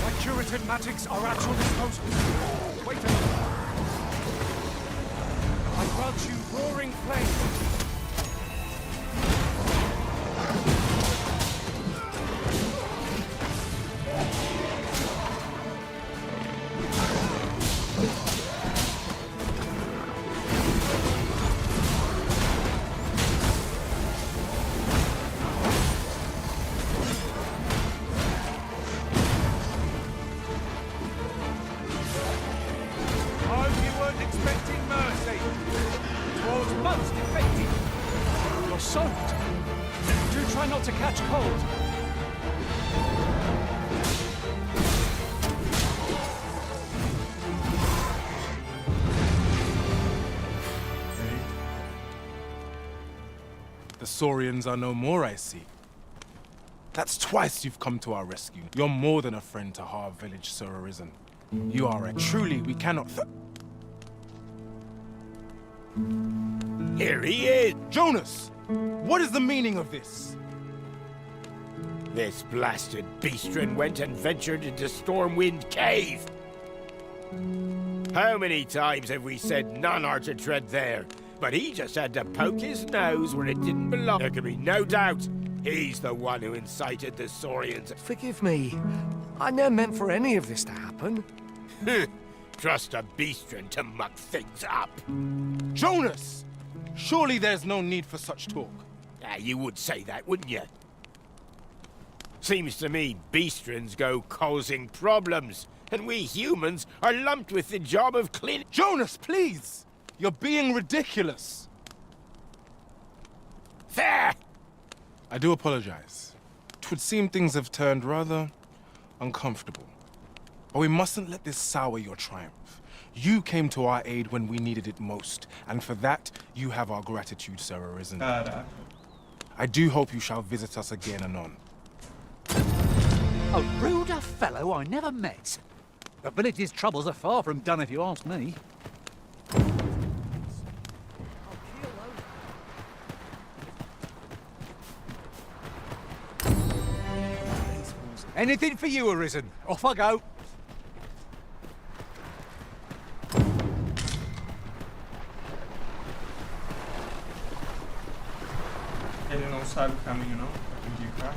My curative magics are at your disposal. Wait a minute. I grant you roaring flame. The Saurians are no more, I see. That's twice you've come to our rescue. You're more than a friend to our village, Sir Arisen. You are a truly we cannot Here he is! Jonas! What is the meaning of this? This blasted beastren went and ventured into Stormwind Cave. How many times have we said none are to tread there? But he just had to poke his nose where it didn't belong. There can be no doubt he's the one who incited the Saurians. Forgive me. I never meant for any of this to happen. Trust a beastren to muck things up. Jonas! Surely there's no need for such talk. You would say that, wouldn't you? Seems to me beastrens go causing problems, and we humans are lumped with the job of cleaning. Jonas, please! You're being ridiculous. There! I do apologize. 'Twould seem things have turned rather uncomfortable. But we mustn't let this sour your triumph. You came to our aid when we needed it most, and for that, you have our gratitude, Sir Arisen. I do hope you shall visit us again anon. A ruder fellow I never met. The village's troubles are far from done, if you ask me. Anything for you, Arisen. Off I go. Ele não sabe o caminho, não? Pra indicar.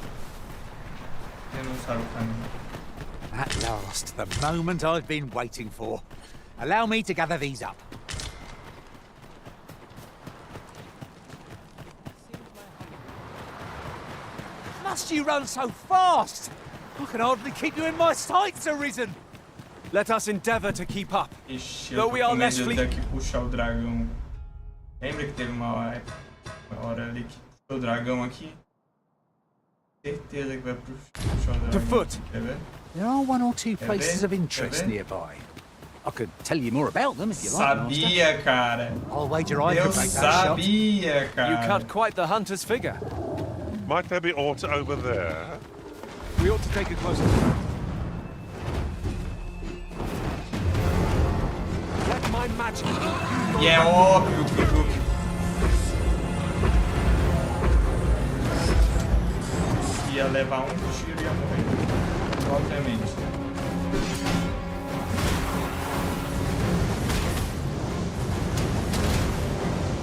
Ele não sabe o caminho. At last, the moment I've been waiting for. Allow me to gather these up. Must you run so fast? I can hardly keep you in my sights, Arisen. Let us endeavor to keep up. Ixi, Though eu we tô are com less medo fleet. daqui puxar o dragão. Lembra que teve uma hora ali que puxou o dragão aqui? Certeza que vai puxar o dragão. To foot. Quer ver? There are one or two Quer places ver? of interest Quer ver? nearby. I could tell you more about them if you like, Sabia, Master. cara. I'll wager I Eu could make that shot. sabia, cara. You cut quite the hunter's figure. Might there be aught over there? We ought to take a closer look. Let my magic. E é óbvio que o Duque ia levar um tiro e ia morrer. Obviamente.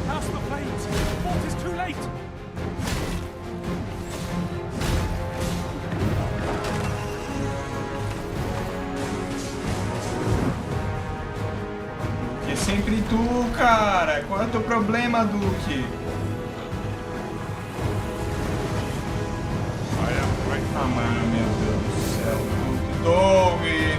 House the flames. Fort is too late. É sempre tu, cara. Qual é o teu problema, Duque? Ah, mano, meu Deus do céu. Duque, Doug.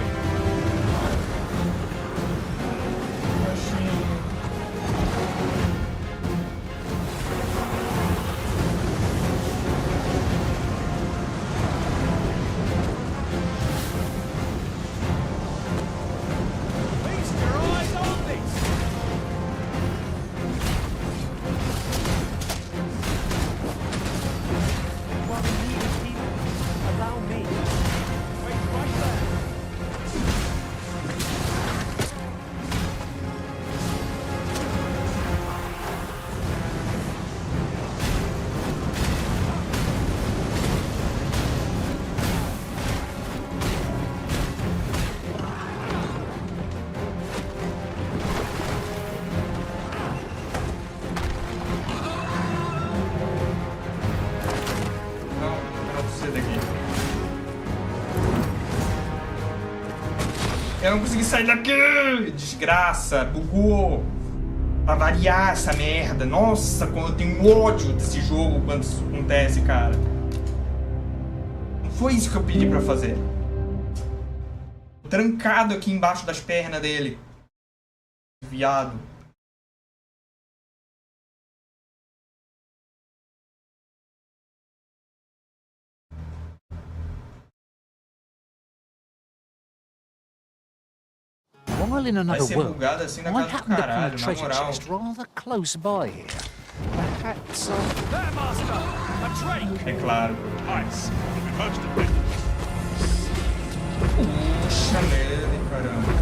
Eu não consegui sair daqui! Desgraça, bugou! Pra variar essa merda. Nossa, como eu tenho ódio desse jogo quando isso acontece, cara. Não foi isso que eu pedi pra fazer. Tô trancado aqui embaixo das pernas dele. Viado. While in another world, bugado assim na I casa do happened upon a caralho, na treasure moral. chest rather close by here. Perhaps There, Master! A drake! É claro. Nice. We'll be most of it. Puxa nele, caramba.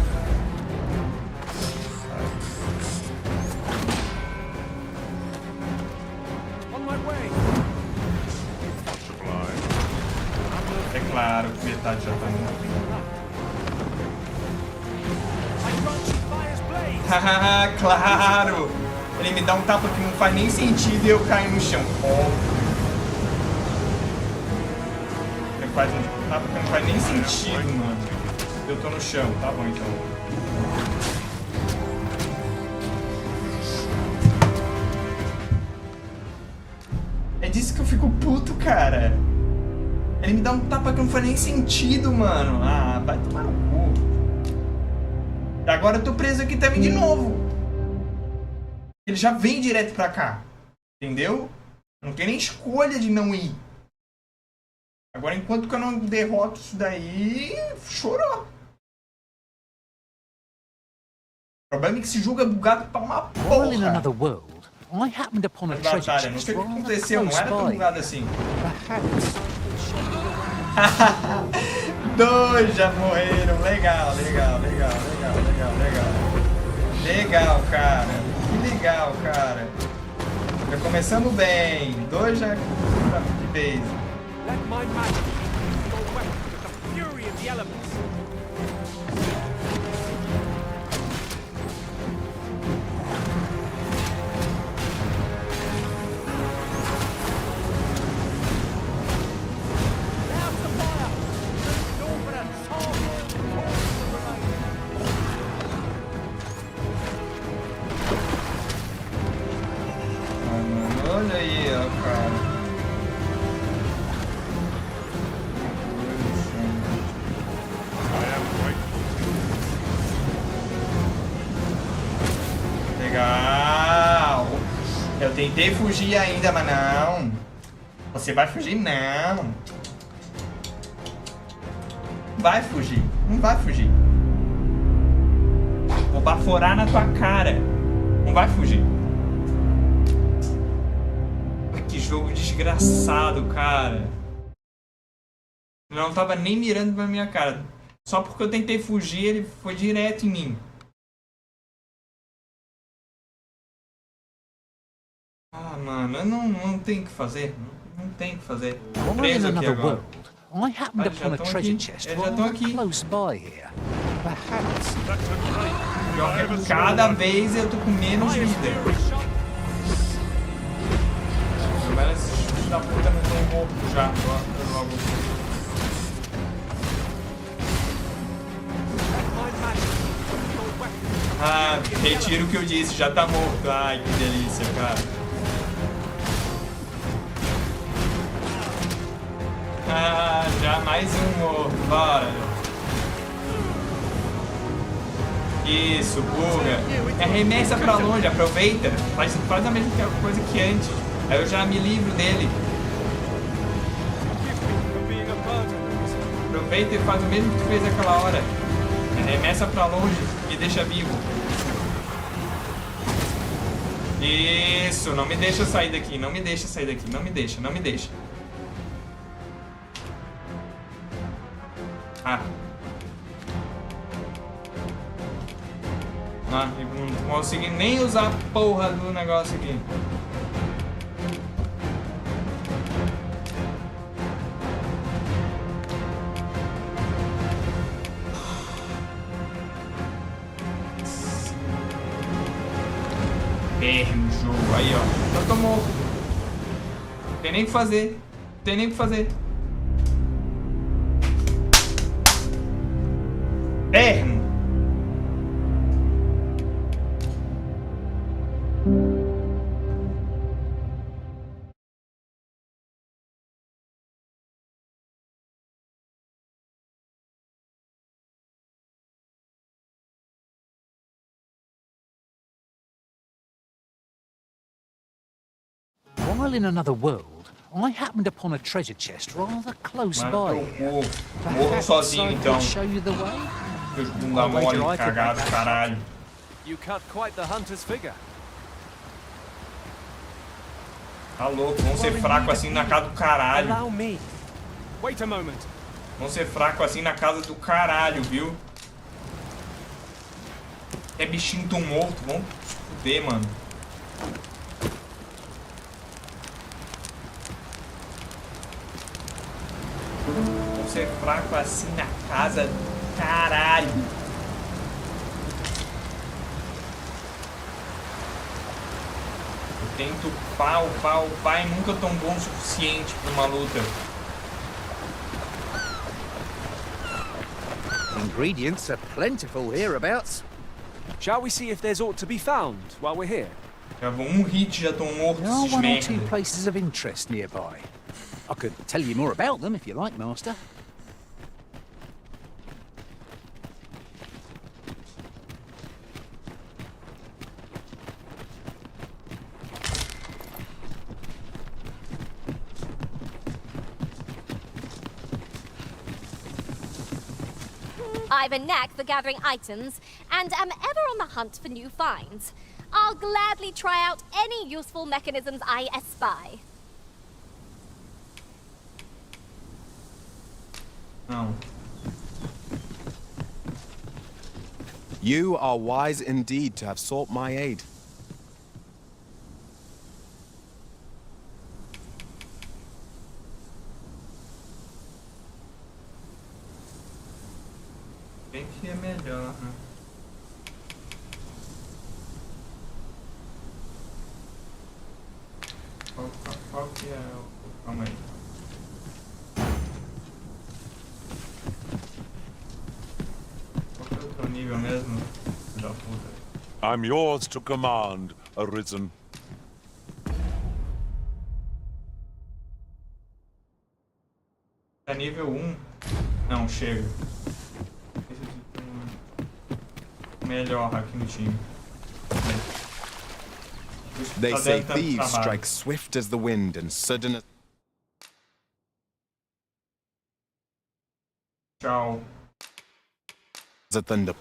On my way! É claro que metade já tá indo. Haha, claro! Ele me dá um tapa que não faz nem sentido e eu caio no chão. Óbvio. Ele faz um tapa que não faz nem sentido, mano. Eu tô no chão, tá bom então. É disso que eu fico puto, cara. Ele me dá um tapa que não faz nem sentido, mano. Ah, vai tomar no cu. Agora eu tô preso aqui também de novo. Ele já vem direto pra cá. Entendeu? Não tem nem escolha de não ir. Agora, enquanto que eu não derroto isso daí, chorou. O problema é que esse jogo é bugado pra uma porra. while in another world, I happened upon a treasure Batalha, não chest sei o que rather aconteceu, não close era tão by. bugado assim. Perhaps Dois já morreram. Legal, legal, legal, legal, legal, legal. Legal, cara. Que legal, cara. Já começamos bem. Dois já de vez. Let my magic be your weapon with the fury of the elements. Olha aí, ó, cara. Legal. Eu tentei fugir ainda, mas não. Você vai fugir, não. Vai fugir. Não vai fugir. baforar na tua cara. Não vai fugir. Que jogo desgraçado, cara. Não tava nem mirando pra minha cara. Só porque eu tentei fugir, ele foi direto em mim. Ah, mano, eu não tem o que fazer. Não tem o que fazer. Tô preso aqui agora. I happened upon a treasure chest rather close by here. Perhaps. Cada vez eu tô com menos vida. Mas esses filhos da puta não estão mortos já. Logo. Ah, retiro o que eu disse, já tá morto. Ai, que delícia, cara. Ah, já mais um morto, bora. Isso, buga. Arremessa pra longe, aproveita. Faz a mesma coisa que antes. Aí eu já me livro dele. Aproveita e faz o mesmo que tu fez aquela hora. Arremessa pra longe e deixa vivo. Isso, não me deixa sair daqui, não me deixa sair daqui, não me deixa, não me deixa. Ah. Ah, não consegui nem usar a porra do negócio aqui. Perno jogo aí, ó. Eu tô morto. Não tem nem o que fazer. Não tem nem o que fazer. Perno. While in another world, I happened upon a treasure chest rather close by here. Morro sozinho então. Show you the way? Seus bunda mole, cagado, caralho. You cut quite the hunter's figure. Tá louco, vão ser fraco assim na casa do caralho. Allow me. Wait a moment. Vão ser fraco assim na casa do caralho, viu? É bichinho tão morto, vão se fuder, mano. Vão ser fraco assim na casa do caralho. Eu tento pau, e nunca tão bom o suficiente pra uma luta. Ingredients are plentiful hereabouts. Shall we see if there's aught to be found while we're here? Já vão hit, já estão mortos There are esses one or two merda. places of interest nearby. I could tell you more about them if you like, Master. I've a knack for gathering items, and am ever on the hunt for new finds. I'll gladly try out any useful mechanisms I espy. Não. You are wise indeed to have sought my aid. Bem que é melhor, né? Qual que é o... Calma aí. Qual que é o teu nível mesmo? Filho da puta. I'm yours to command, Arisen. É nível 1? Não, chega. Melhor aqui no time. They say thieves strike swift as the wind and sudden as... Tchau. a thunder.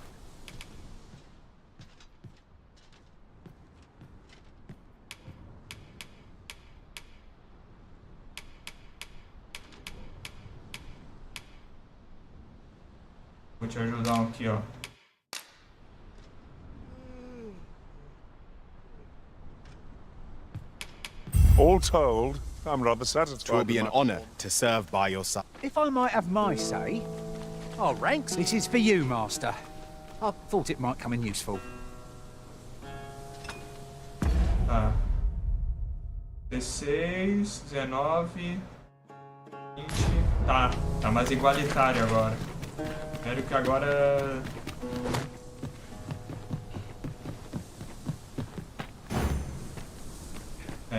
Vou te ajudar aqui, ó. All told, I'm rather satisfied. It will be with an my honor to serve by your side. If I might have my say, oh, Ranks, this is for you, Master. I thought it might come in useful. Tá. 16, 19, 20. Tá mais igualitário agora. Espero que agora.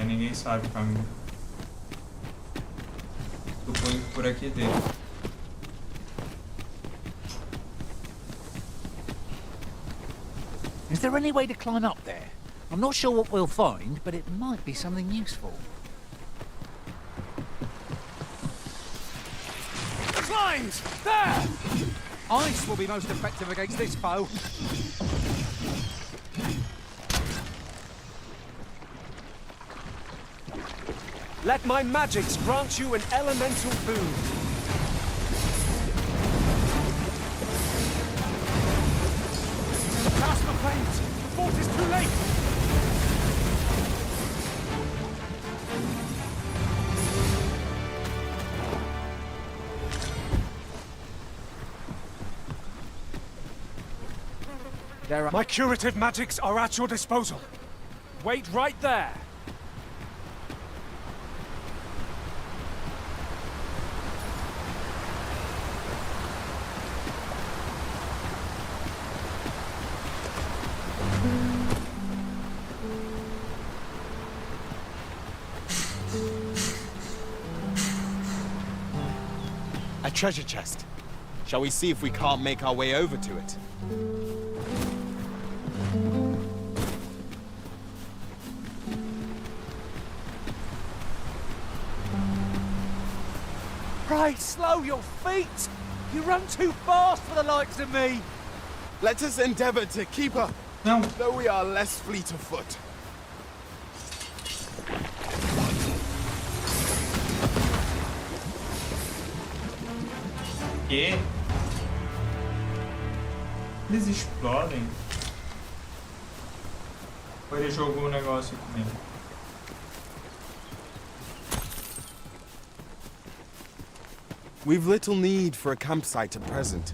Ninguém sabe o caminho. Suponho que por aqui dentro. Is there any way to climb up there? I'm not sure what we'll find, but it might be something useful. Lines! There! Ice will be most effective against this foe. Let my magics grant you an elemental boon. Cast the flames! The fort is too late! My curative magics are at your disposal. Wait right there. A treasure chest. Shall we see if we can't make our way over to it? Pray, slow your feet! You run too fast for the likes of me! Let us endeavor to keep up, No. though we are less fleet of foot. Que? Eles explodem? Ou ele jogou um negócio comigo? We've little need for a campsite at present.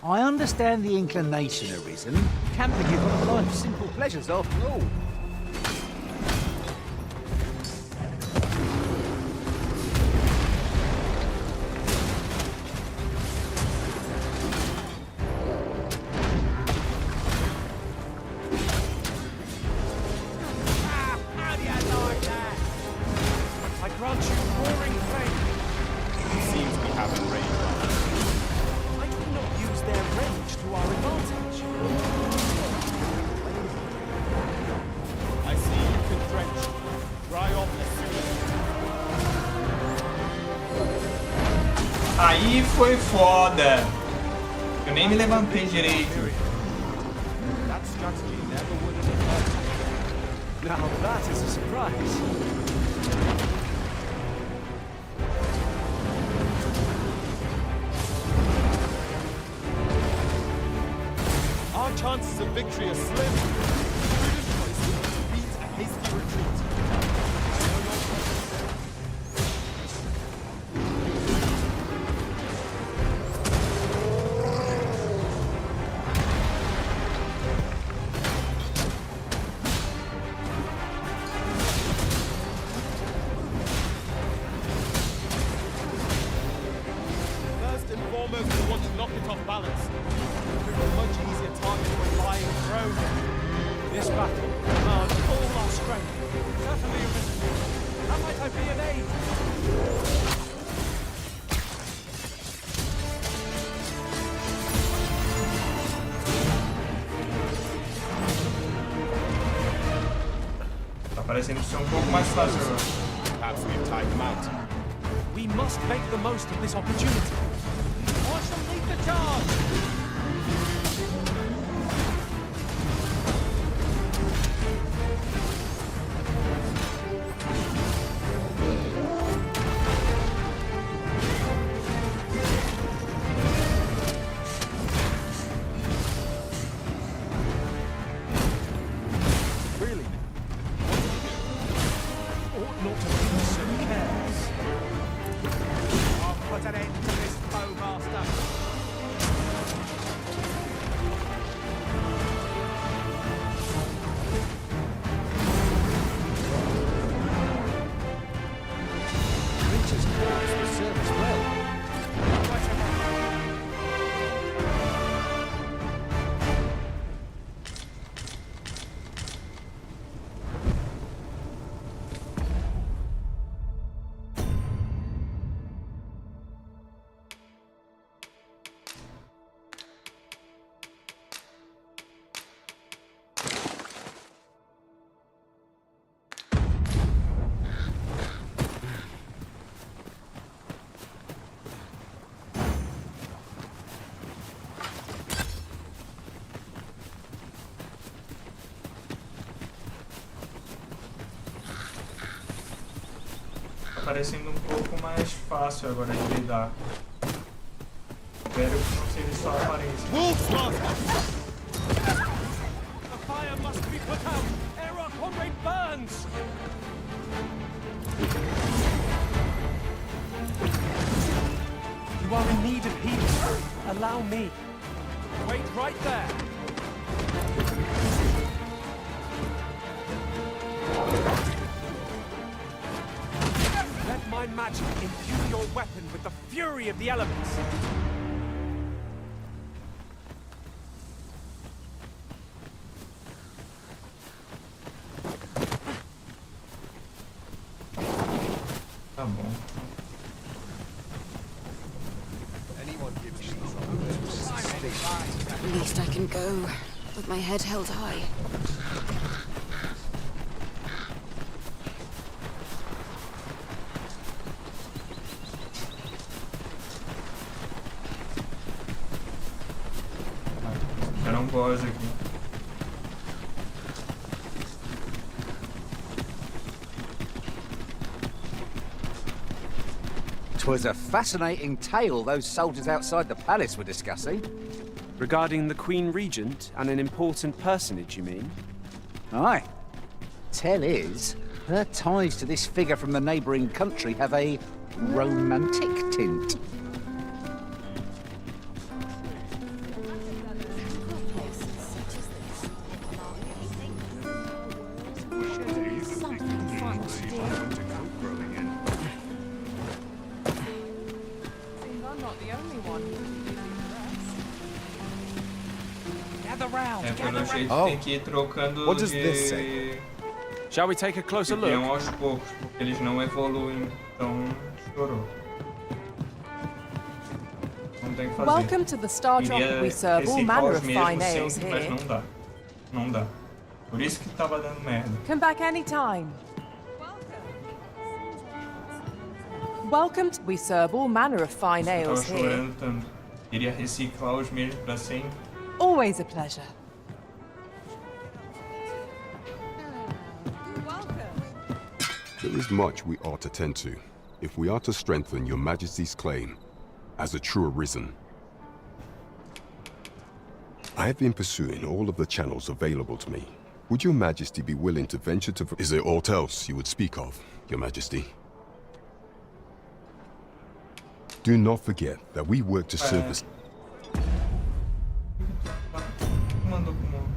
I understand the inclination arisen. Camping is one of life's simple pleasures after all. I grant you roaring fame. It seems we have a range. I do not use their range to our advantage. I see you can drench. Dry off as soon as Aí foi foda. Eu nem me levantei direito. That strategy never would have occurred to me. Now that is a surprise. Our chances of victory are slim. Prudent choice would beat a hasty retreat. First and foremost, we want to knock it off balance. We're a much easier target when lying prone. This battle demands all our strength. Certainly, Elizabeth. How might I be of aid? Tá parecendo ser pouco mais fácil agora. Perhaps we've tied them out. We must make the most of this opportunity. I shall lead the charge. Not to be some cares. I'll put an end to this, Bowmaster. Creature's corpse will serve us well. Tá parecendo um pouco mais fácil agora de lidar. Espero que não seja só a aparência. The fire must be put out ere our comrade burns. You are in need of healing. Allow me. Wait right there. Let my magic imbue your weapon with the fury of the elements. Tá bom. At least I can go with my head held high. Era boss aqui. Twas a fascinating tale those soldiers outside the palace were discussing. Regarding the Queen Regent and an important personage, you mean? Aye. Tell is, her ties to this figure from the neighbouring country have a romantic tint. É, pelo jeito tem que ir trocando What does this say? Shall we take a closer de peão look? aos poucos, porque eles não evoluem, então chorou. Não tem o que fazer. Welcome to the Star Drop. Queria We serve all reciclar manner os of mesmos fine ales sempre, mas here. não dá. Não dá. Por isso que tava dando merda. Come back anytime. Welcome to... We serve all manner of fine Tava ales here. chorando tanto. Queria reciclar os mesmos pra sempre. Always a pleasure. There is much we ought to tend to, if we are to strengthen your Majesty's claim as a true Arisen. I have been pursuing all of the channels available to me. Would your Majesty be willing to venture to... Is there aught else you would speak of, your Majesty? Do not forget that we work to service... Mandou pro mundo.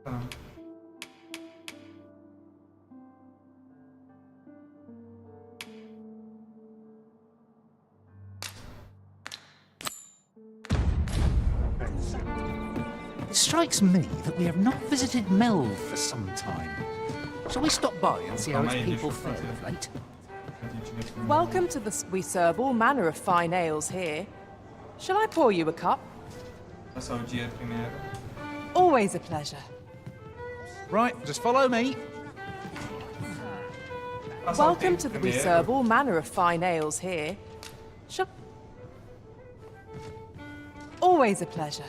Tá. It strikes me that we have not visited Melv for some time. Shall we stop by and see how its people fare of late? Welcome to the... We serve all manner of fine ales here. Shall I pour you a cup? Passar o dia primeiro. Always a pleasure. Right, just follow me. Passar o Welcome tempo to the... We primeiro. serve all manner of fine ales here. Shall... Always a pleasure.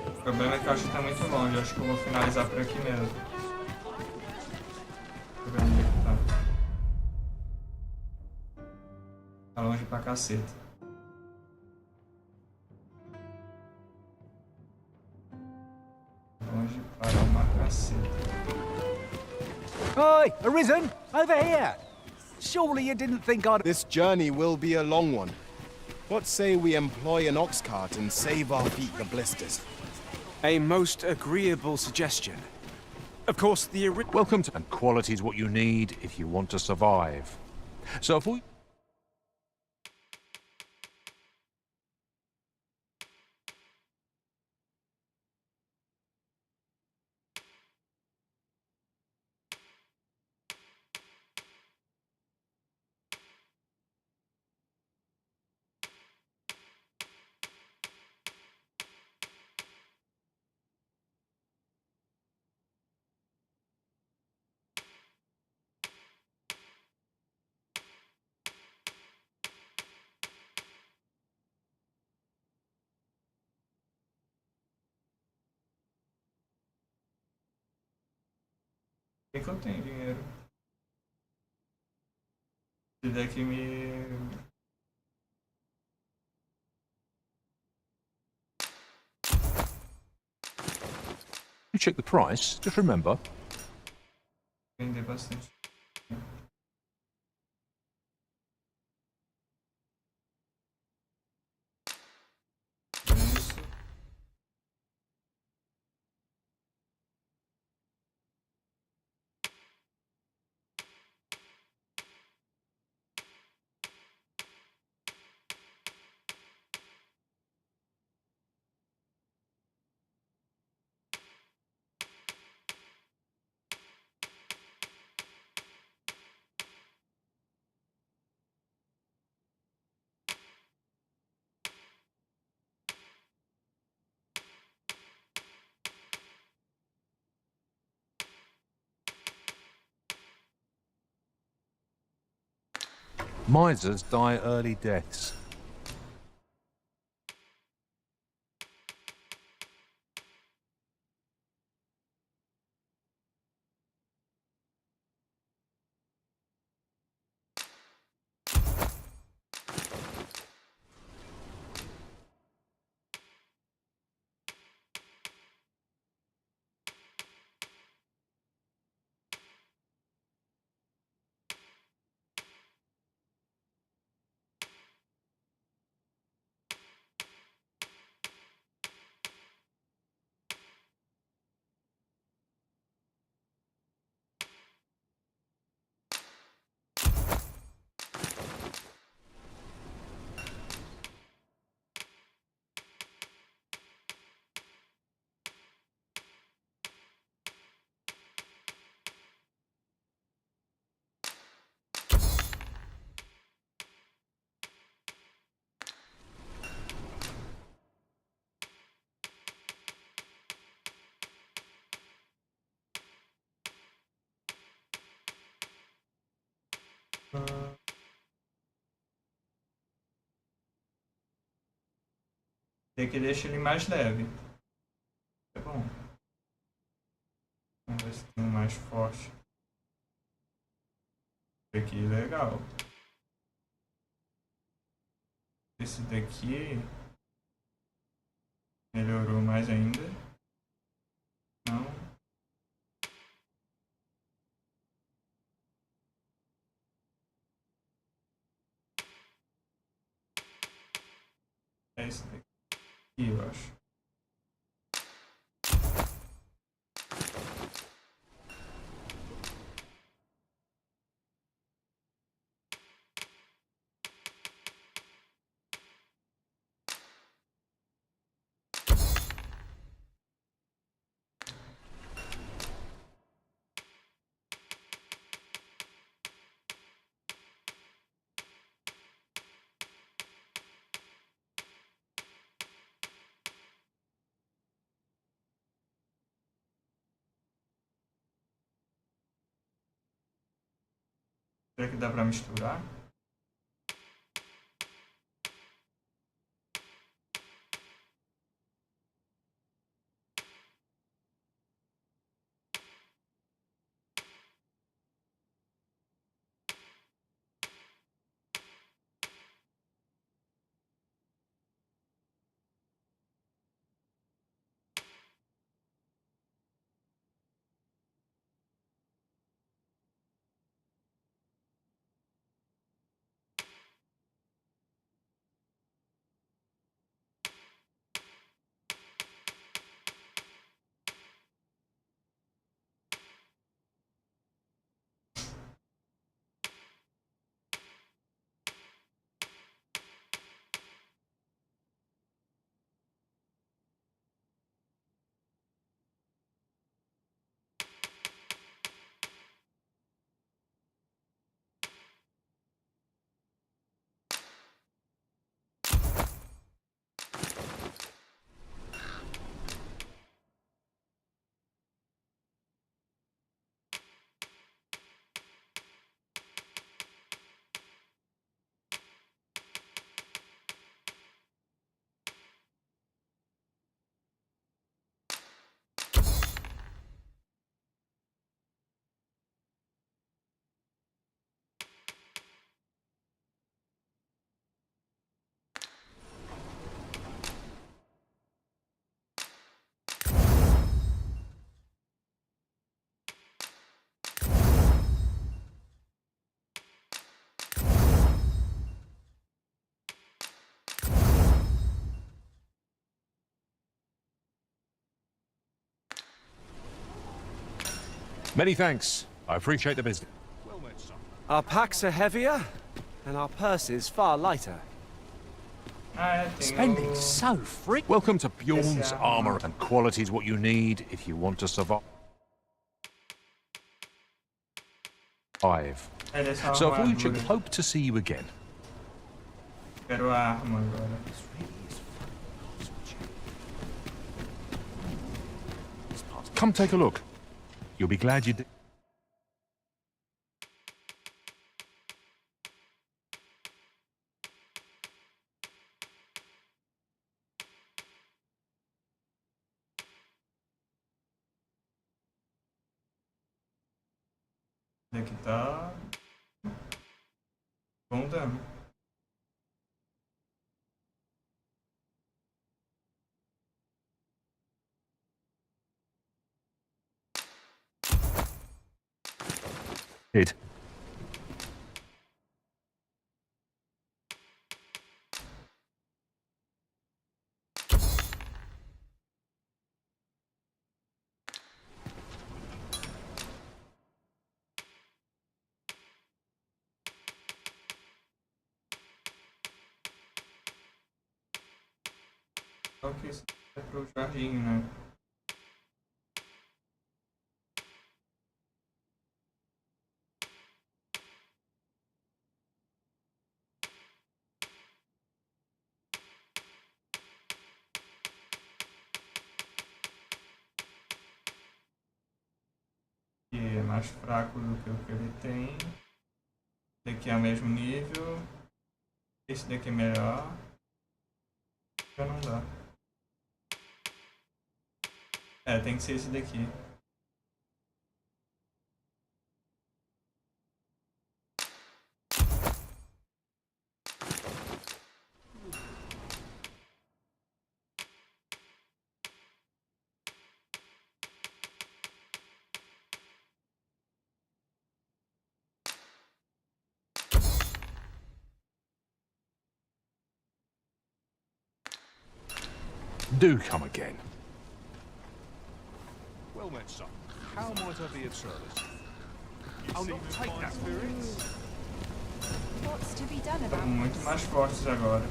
O problema é que eu acho que tá muito longe. Eu acho que eu vou finalizar por aqui mesmo. Deixa eu ver onde é que tá. Tá longe pra caceta. longe para uma caceta. Oi, Arisen! Over here! Surely you didn't think I'd... This journey will be a long one. What say we employ an ox cart and save our feet the blisters? A most agreeable suggestion. Of course, the Welcome to... And quality is what you need if you want to survive. So if we... Por que eu tenho dinheiro? Esse daqui me... You check the price, just remember. Vender bastante. Isso. Misers die early deaths. Tem que deixar ele mais leve. É bom. Vamos ver se tem um mais forte. Esse aqui é legal. Esse daqui melhorou mais ainda. Não. É esse daqui, eu acho. Será que dá pra misturar? Many thanks. I appreciate the business. Our packs are heavier, and our purses far lighter. Spending so free. Welcome to Bjorn's Armor, and quality is what you need if you want to survive. So if we should hope to see you again. Quero a arma agora. Come take a look. You'll be glad you did. Aqui tá bom dano. It. Só que isso é pro jardim, né? Que é mais fraco do que o que ele tem. Esse daqui é o mesmo nível. Esse daqui é melhor. Já não dá. É, tem que ser esse daqui. Do come again. Well met, son. How might I be of service? I'll not take that spirits. What's to be done Estão about muito mais fortes agora.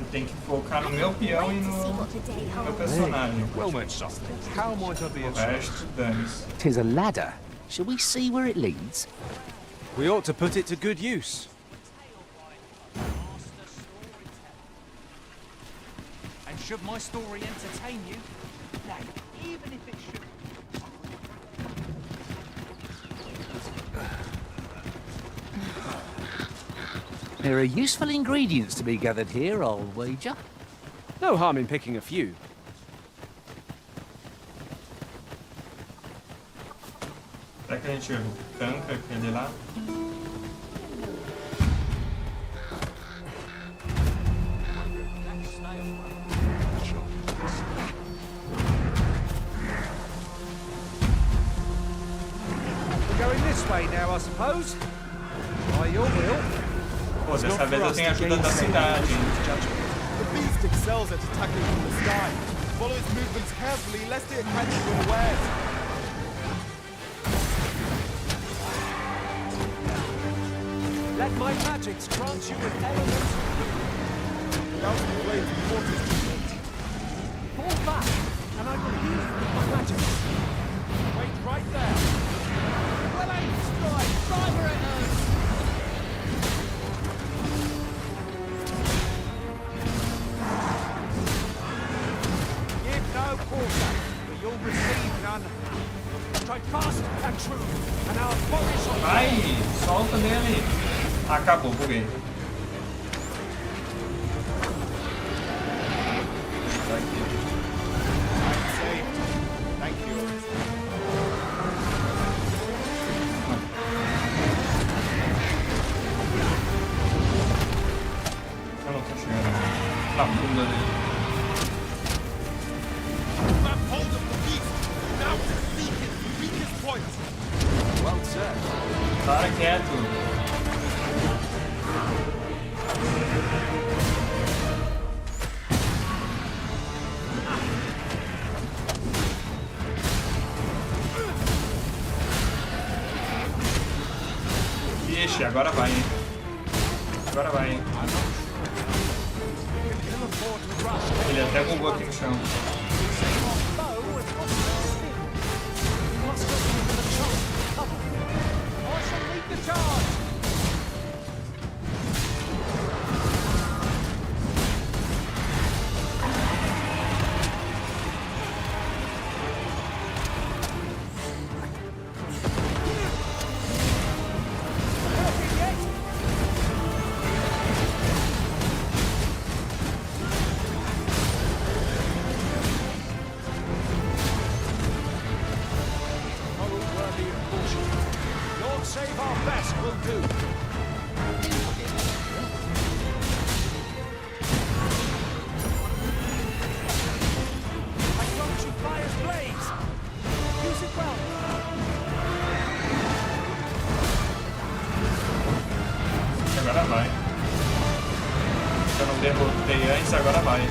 Eu tenho que focar no meu peão e no meu personagem. Well met, son. How might I be O of service? resto, dane-se. 'Tis a ladder. Shall we see where it leads? We ought to put it to good use. And should my story entertain you, nay, even if it should. There are useful ingredients to be gathered here, I'll wager. No harm in picking a few. Será que a gente tanca aquele lá? We're going this way now, I suppose. By your will. Pô, dessa vez eu tenho a ajuda da cidade. The beast excels at attacking from the sky. Follow its movements carefully, lest it catch you unawares. Let my magics grant you with elements. Without the blade of waters to meet. Fall back, and I will heal you with my magic. Wait right there. Well aimed strike, driver it hurts. Give no quarter, for you'll receive none. Strike fast and true, and our body shall... Vai, solta dele. Acabou, buguei. Thank you. Eu não tô chegando na bunda dele. Grab hold of the beast. Now to seek its weakest point. Well said. Para quieto. Ixi, agora vai, hein? Agora vai, hein? Ele até bugou aqui no chão. Save our best will do. I grant you fire's blades. Use it well. Agora vai. Se eu não derrotei antes, agora vai.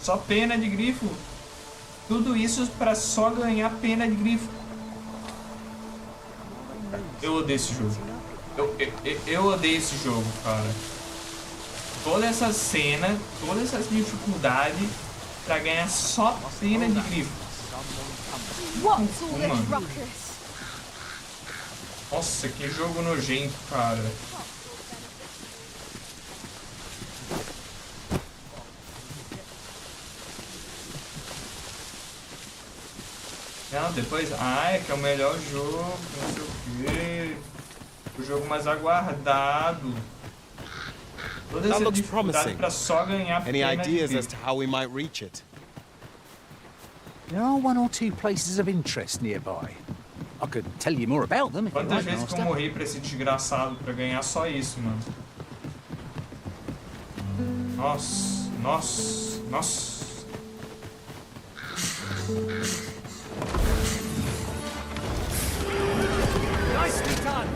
Só pena de grifo. Tudo isso pra só ganhar pena de grifo. Eu odeio esse jogo. Eu odeio esse jogo, cara. Toda essa cena, toda essa dificuldade pra ganhar só pena de grifo. Mano. Nossa, que jogo nojento, cara. Não, depois... Ah, é que é o melhor jogo, não sei o quê. O jogo mais aguardado. Toda essa dificuldade pra só ganhar Any pena de ideas grifo. as to how we might reach it? There are one or two places of interest nearby. I could tell you more about them if you Quantas like, vezes que eu Master. morri pra esse desgraçado pra ganhar só isso, mano? Nossa, nossa, nossa. Nicely done.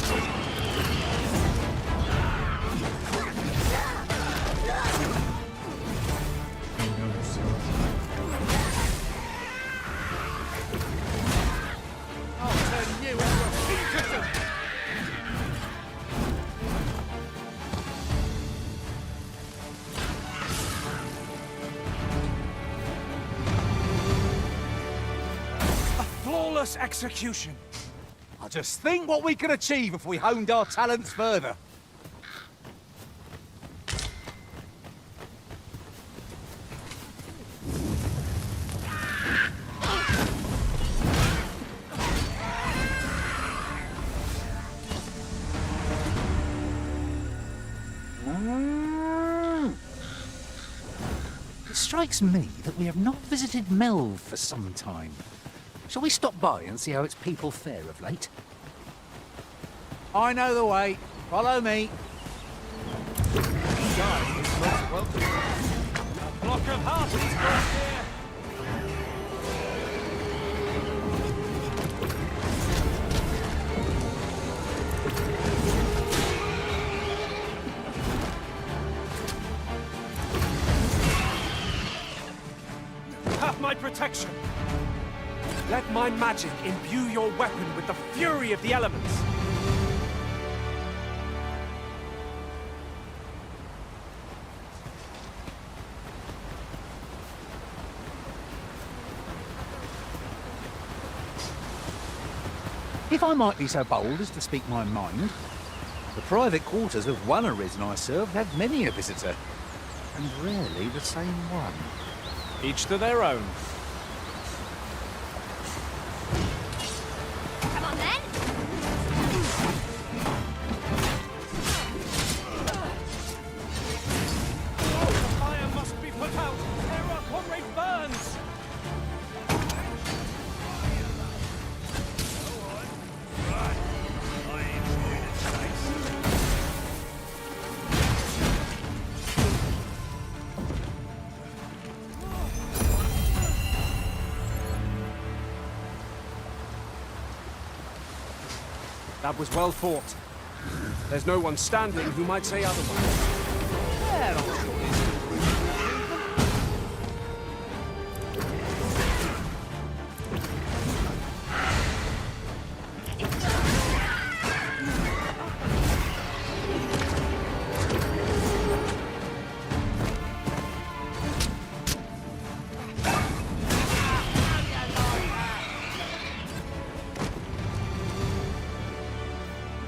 Meu Deus do céu. I'll turn you into a pinkerton. A flawless execution. I just think what we could achieve if we honed our talents further. It strikes me that we have not visited Melv for some time. Shall we stop by and see how its people fare of late? I know the way. Follow me. A block of hearts is brought here. Have my protection. Let my magic imbue your weapon with the fury of the elements. If I might be so bold as to speak my mind, the private quarters of one arisen I served had many a visitor, and rarely the same one. Each to their own. Come on then. The fire must be put out. There are comrade burns. That was well fought. There's no one standing who might say otherwise. Yeah, I'm sure there's still room for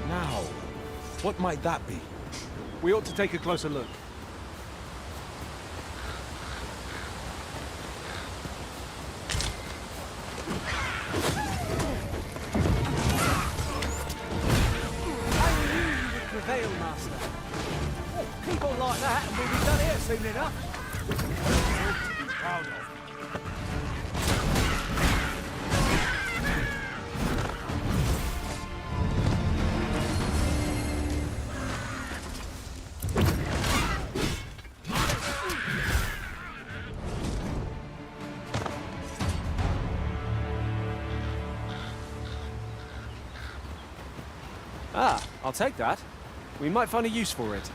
Now, what might that be? We ought to take a closer look. Prevail, Master. Oh, people like that, and we'll be done here soon enough. To be proud of. Ah, I'll take that. We might find a use for it.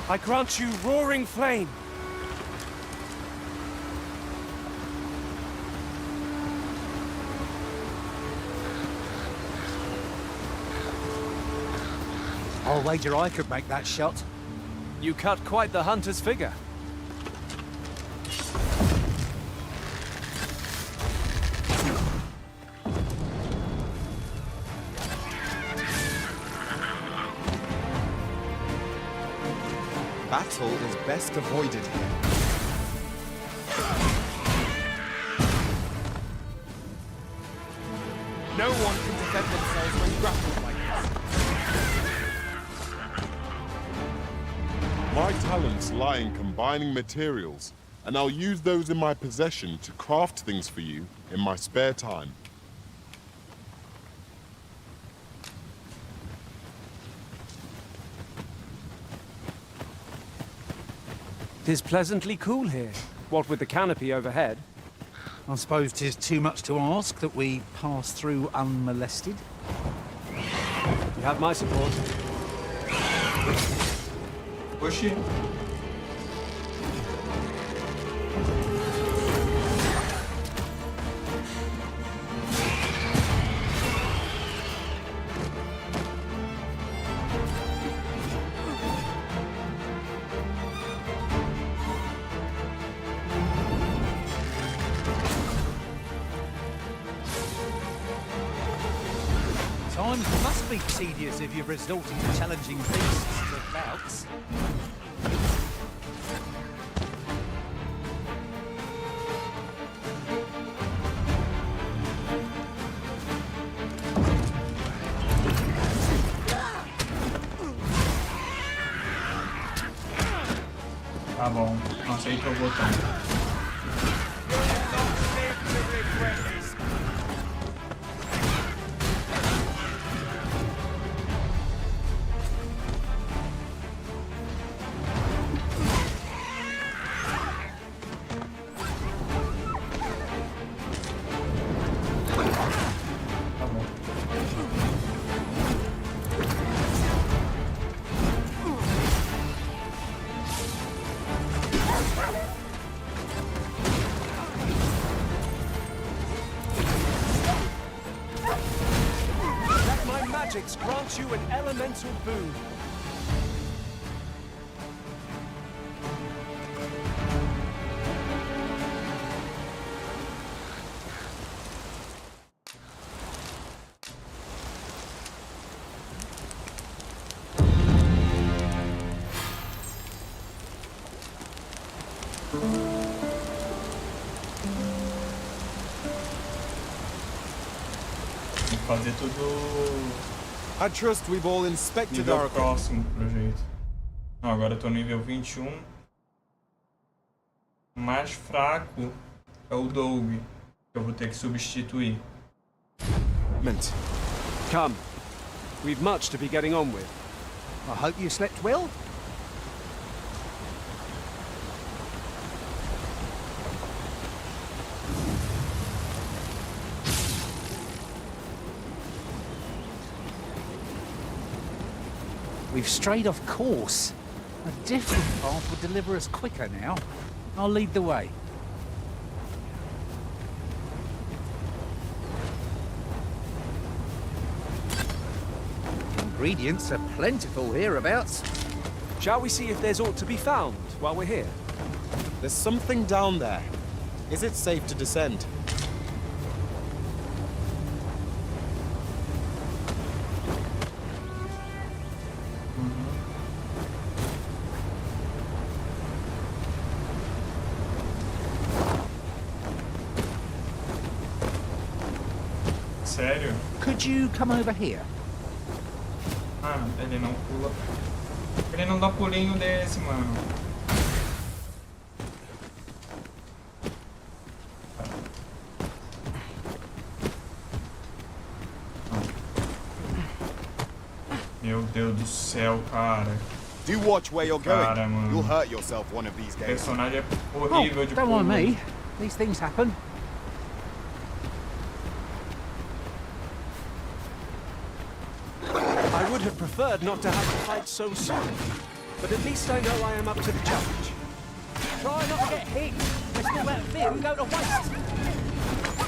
I grant you roaring flame. I'll wager I could make that shot. You cut quite the hunter's figure. Battle is best avoided here. No one can defend themselves when grappled like this. My talents lie in combining materials, and I'll use those in my possession to craft things for you in my spare time. Tis pleasantly cool here, what with the canopy overhead. I suppose 'tis too much to ask that we pass through unmolested. You have my support. Oxi. Times must be tedious if you're resorting to challenging beasts for bouts. Tá bom, não aceitou o botão. Magics grant you an elemental boon. Fazer tudo. I trust we've all inspected Nível our próximo, pelo jeito. Não, agora eu tô nível 21. O mais fraco é o Doug, que eu vou ter que substituir. Mint. Come. We've much to be getting on with. I hope you slept well. We've strayed off course. A different path would deliver us quicker now. I'll lead the way. Ingredients are plentiful hereabouts. Shall we see if there's aught to be found while we're here? There's something down there. Is it safe to descend? Sério? Could you come over here? Ah, ele não pula. Ele não dá pulinho desse, mano. Meu Deus do céu, cara. Do watch where you're going. Cara, mano. You'll hurt yourself one of these O days. personagem é horrível de Don't pulo. mind me. These things happen. I would have preferred not to have to fight so soon, but at least I know I am up to the challenge. Try not to get hit. Let's not let Vim go to waste.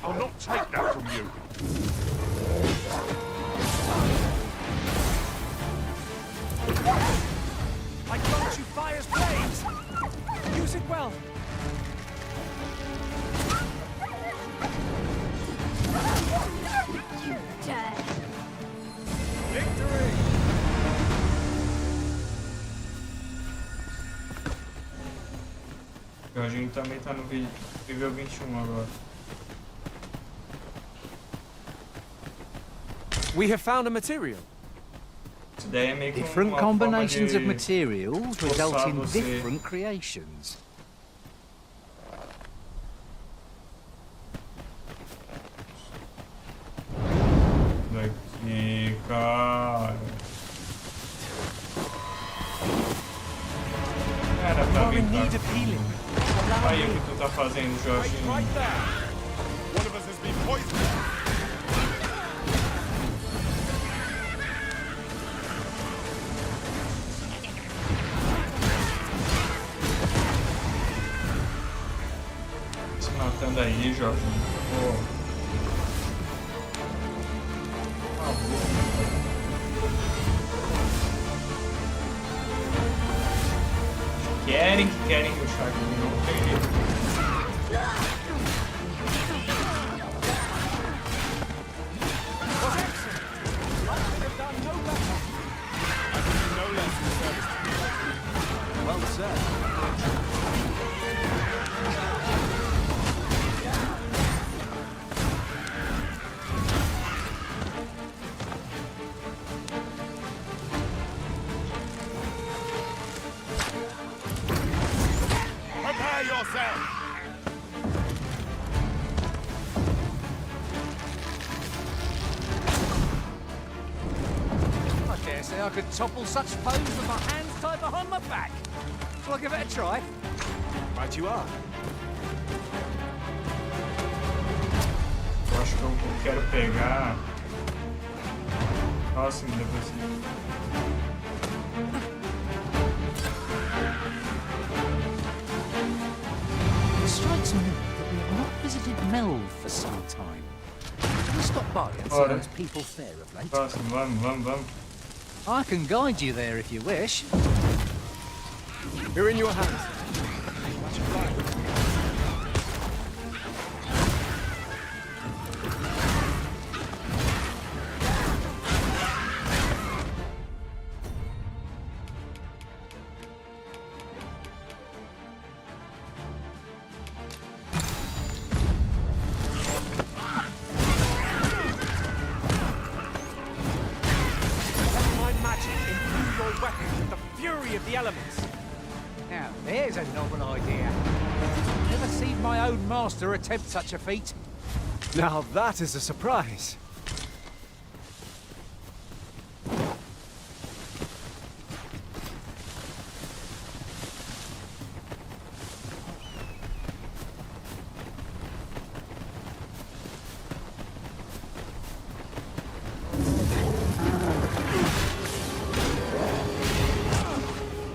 I'll not take that from you. I grant you fire's blades. Use it well. Victory! A gente também tá no nível 21 agora. We have found a material. Isso daí é meio que Different uma combinations forma of de materials result forçar in você. different creations. Daqui, cara. Era pra You're mim in need tá. of healing. Aí o que tu tá fazendo, Jorginho? Right there. One of us has been poisoned. Se matando aí, Jorginho. Pô. Por favor. Querem rushar aqui, não tem jeito. Well said. Prepare yourself. I dare say I could topple such foes with my hands tied behind my back. Shall I give it a try? Right you are. Eu acho que eu quero pegar. Nossa, me levou assim. It strikes me that we have not visited Melve for some time. Can we stop by and see Ora. those people fare of late? Próximo, vamos. I can guide you there if you wish. You're in your hands. Much obliged. Let my magic imbue your weapon with the fury of the elements. wonderful idea. Never seen my own master attempt such a feat. Now that is a surprise.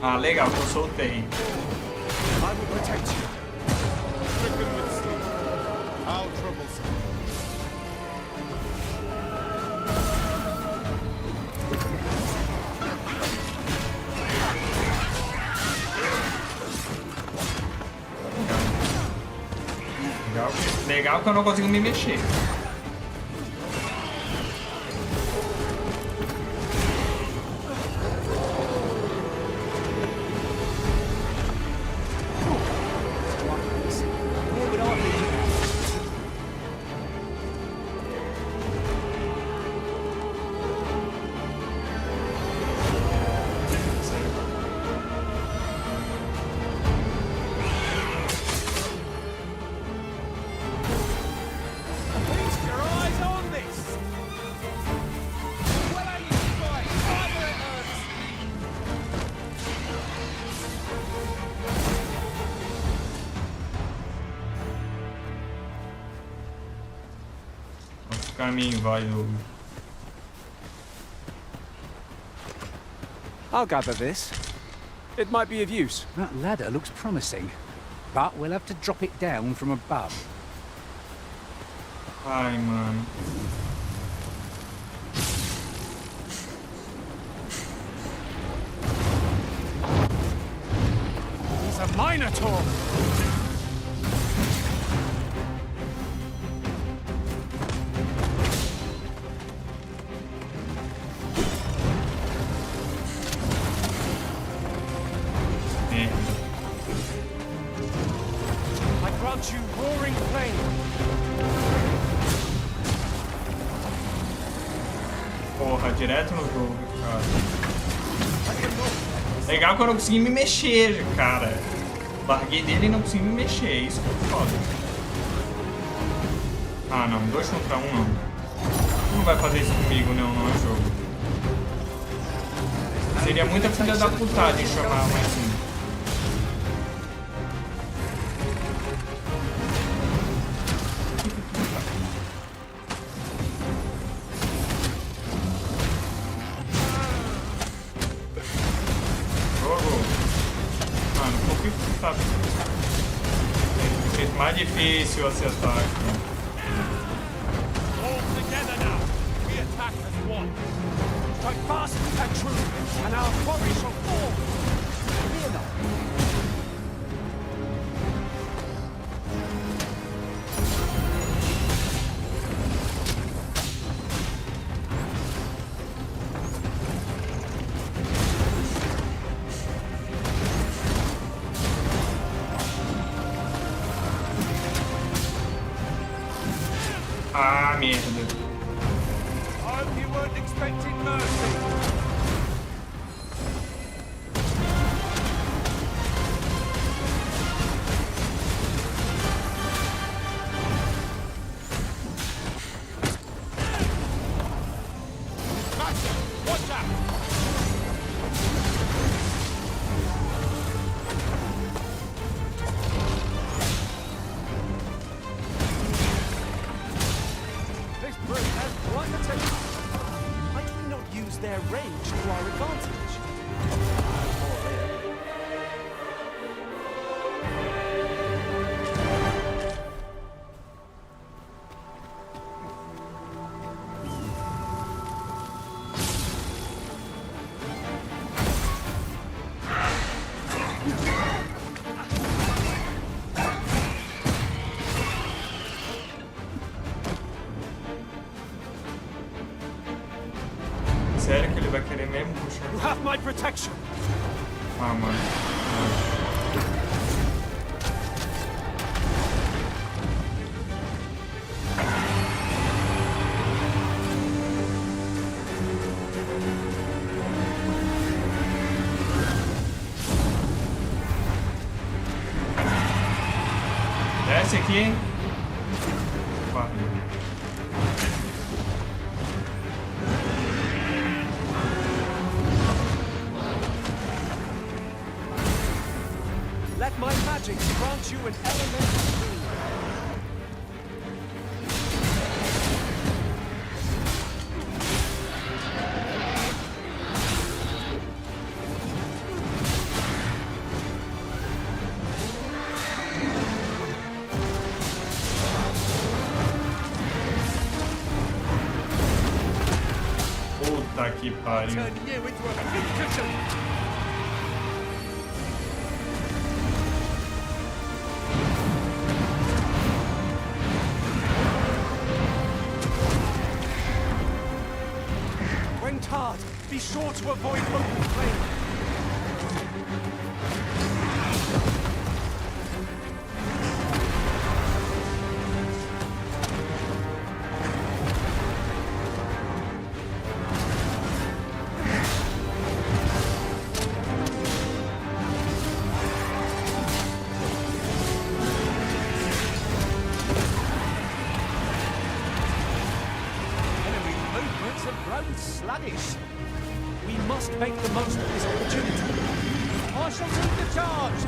Ah, legal, que eu soltei. I will protect you. Stricken with sleep. How troublesome. Legal que eu não consigo me mexer. Feast your eyes on this. Well, are you right? Fire it hurts. Nosso caminho vai do... I'll gather this. It might be of use. That ladder looks promising, but we'll have to drop it down from above. Ai, mano. He's a Minotaur. I grant you roaring flame. Porra, direto no jogo, cara. Legal que eu não consegui me mexer, cara. Larguei dele e não consegui me mexer, isso que é foda. Ah, não, 2 contra 1 não. Não vai fazer isso comigo, não é jogo. Seria muita filha da putagem chamar mais um. Mais difícil acertar aqui. All together now. We attack as one. Strike fast and true, and our quarry shall fall. Fear not. Ah, merda. I hope you weren't expecting mercy. Watch out! This brute has quite the taste. Why do we not use their range to our advantage? Sério que ele vai querer mesmo puxar? You have my protection. Ah, mano. Desce aqui. Opa. Let my magic grant you an elemental speed. Puta que pariu. Turn you into a pincushion. When hard, be sure to avoid open flame. Enemy movements have grown sluggish. We must make the most of this opportunity. I shall lead the charge.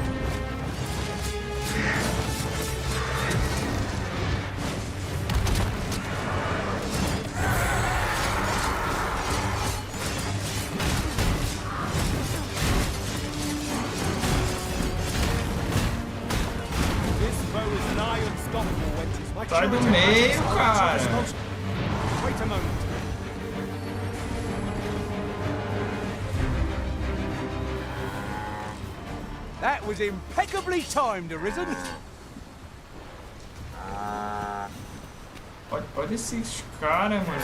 This foe is nigh unstoppable when 'tis my Sai do curative meio, magics are at your cara. disposal. Wait a moment. That was impeccably timed, Arisen. Olha esses caras, mano.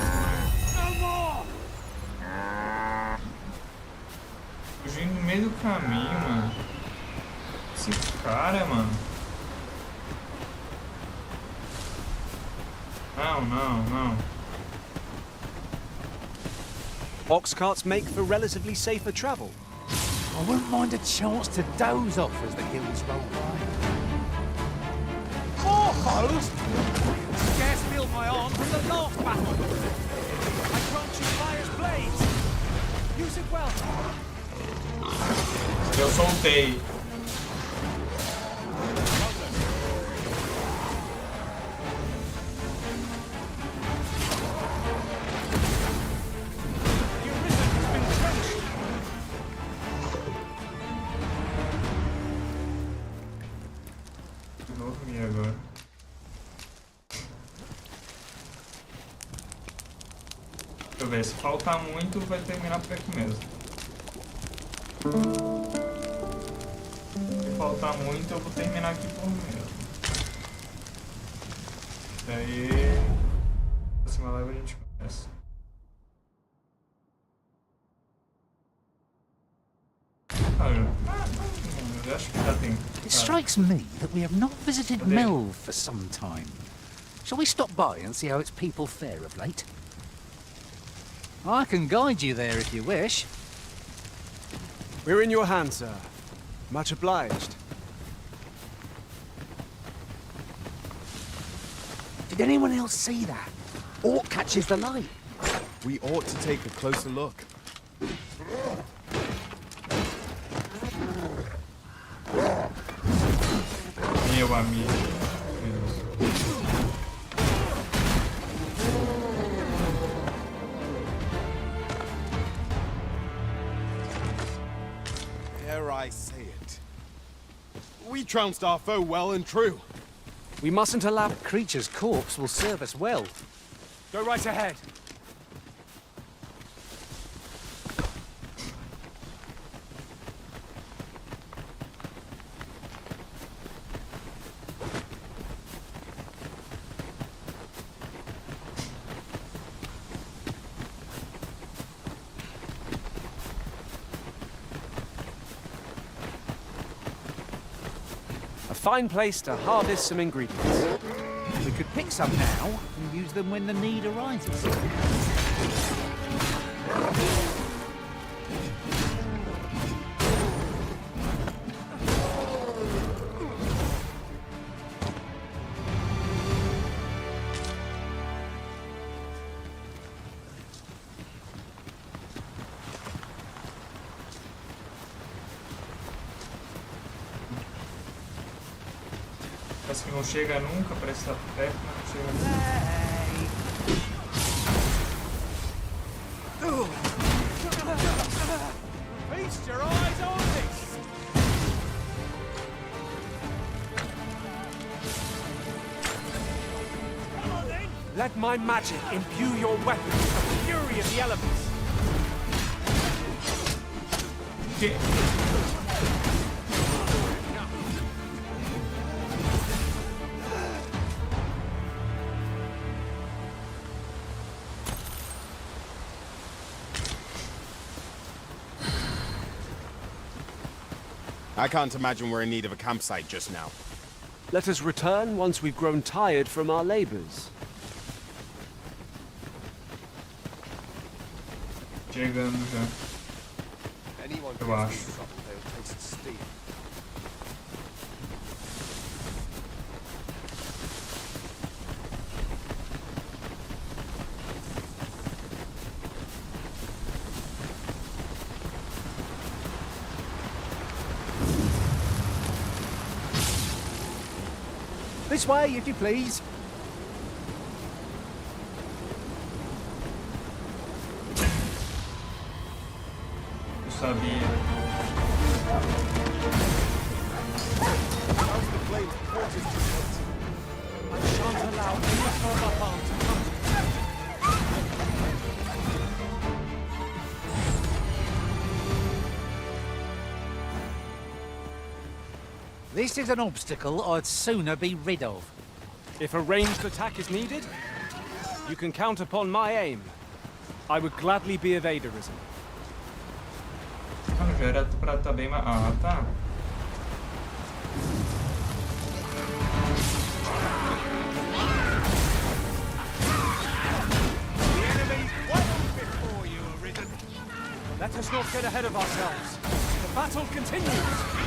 Fugindo no meio do caminho, mano. Esses caras, mano. Não, não, não. Ox carts make for relatively safer travel. I wouldn't mind a chance to doze off as the hills roll by. More foes? Scarce feel my arm from the last battle. I grant you fire's blades. Use it well. Eu soltei. The Arisen has been drenched. Dormi agora. Deixa eu ver, se faltar muito vai terminar por aqui mesmo. Se faltar muito eu vou terminar aqui por mesmo. Daí, na próxima live a gente começa. Eu acho que já tem. It strikes me that we have not visited Melve for some time. Shall we stop by and see how its people fare of late? I can guide you there if you wish. We're in your hands, sir. Much obliged. Did anyone else see that? Orc catches the light. We ought to take a closer look. Meu amigo. Dare I say it? We trounced our foe well and true. We mustn't allow... Creature's corpse will serve us well. Go right ahead. A fine place to harvest some ingredients. We could pick some now and use them when the need arises. Parece que não chega nunca, parece que tá perto, mas não chega nunca. Feast your eyes on this! Come on then! Let my magic imbue your weapons with the fury of the elements. I can't imagine we're in need of a campsite just now. Let us return once we've grown tired from our labors. Chegando já. Eu acho. This way, if you please. Eu sabia. I shan't allow any further harm to come to This is an obstacle I'd sooner be rid of. If a ranged attack is needed, you can count upon my aim. I would gladly be of aiderism. Ah, já era pra tá bem mais... Ah, tá. the enemy's well before you, Arisen. Let us not get ahead of ourselves. The battle continues.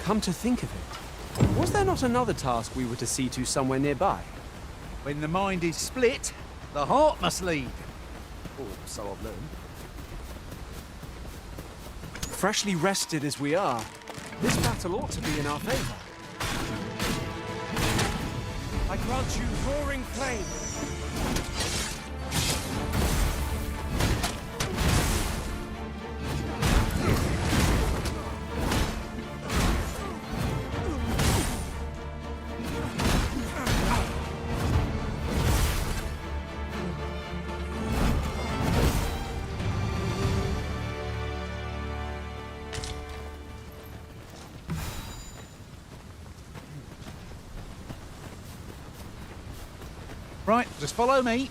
Come to think of it, was there not another task we were to see to somewhere nearby? When the mind is split, the heart must lead. Or so I've learned. Freshly rested as we are, this battle ought to be in our favor. I grant you roaring flame. Right, just follow me.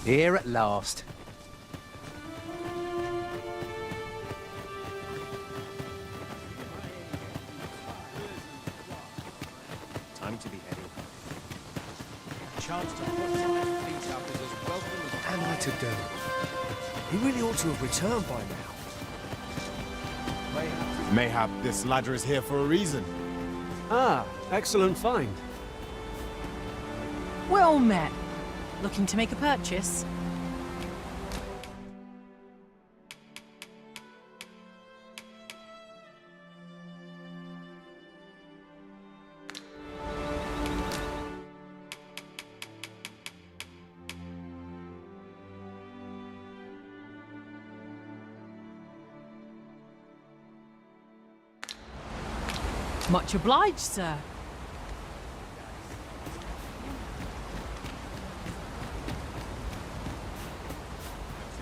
Here at last. Time to be heading. Chance to put some feet up is as welcome as... What am I to do? He really ought to have returned by now. Mayhap this ladder is here for a reason. Ah, excellent find. Well met. Looking to make a purchase? Much obliged, sir.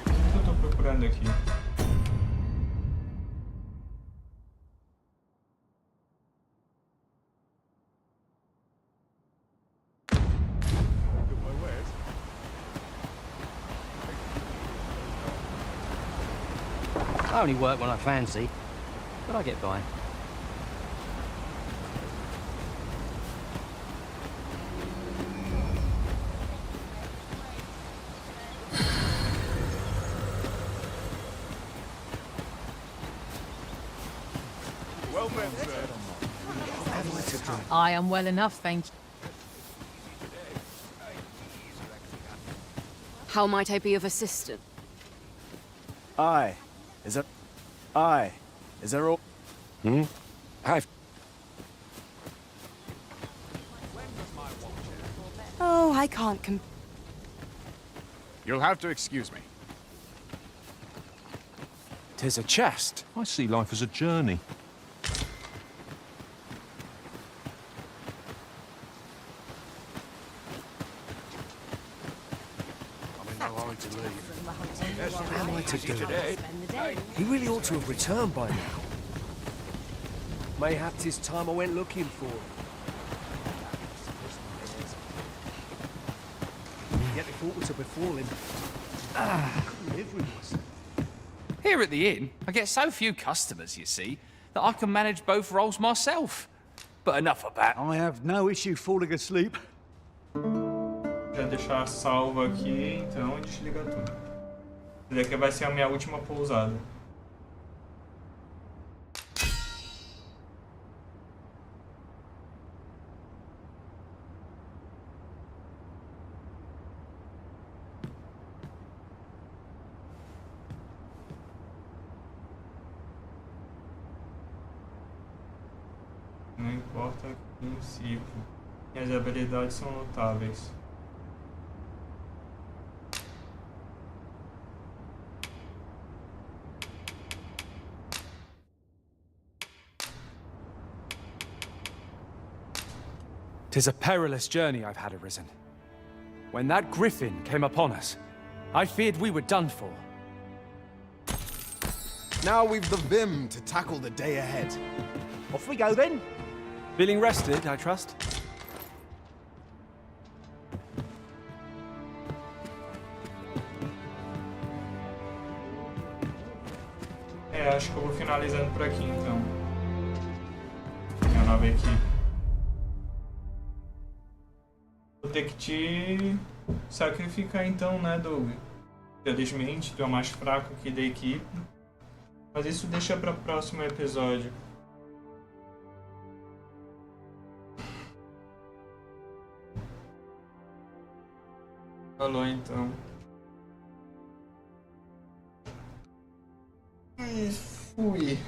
O que eu tô procurando aqui? I only work when I fancy, but I get by. I am well enough, thank you. How might I be of assistance? Aye. Is there... Aye. Is there all... I've... Oh, I can't You'll have to excuse me. 'Tis a chest. I see life as a journey. What am I to do? He really ought to have returned by now. Mayhap 'tis time I went looking for him. Yet they thought to befall him. I couldn't live with myself. Here at the inn, I get so few customers, you see, that I can manage both roles myself. But enough of that. I have no issue falling asleep. Já deixar salvo aqui, então, e desligar tudo. Essa daqui vai ser a minha última pousada. Não importa o princípio. Minhas habilidades são notáveis. Tis a perilous journey I've had arisen. When that griffin came upon us, I feared we were done for. Now we've the vim to tackle the day ahead. Off we go then. Feeling rested, I trust? Acho que eu vou finalizando por aqui então. Minha nova equipe. Vou ter que te sacrificar então, né, Doug? Infelizmente, tu é o mais fraco aqui da equipe. Mas isso deixa para o próximo episódio. Falou então. E fui.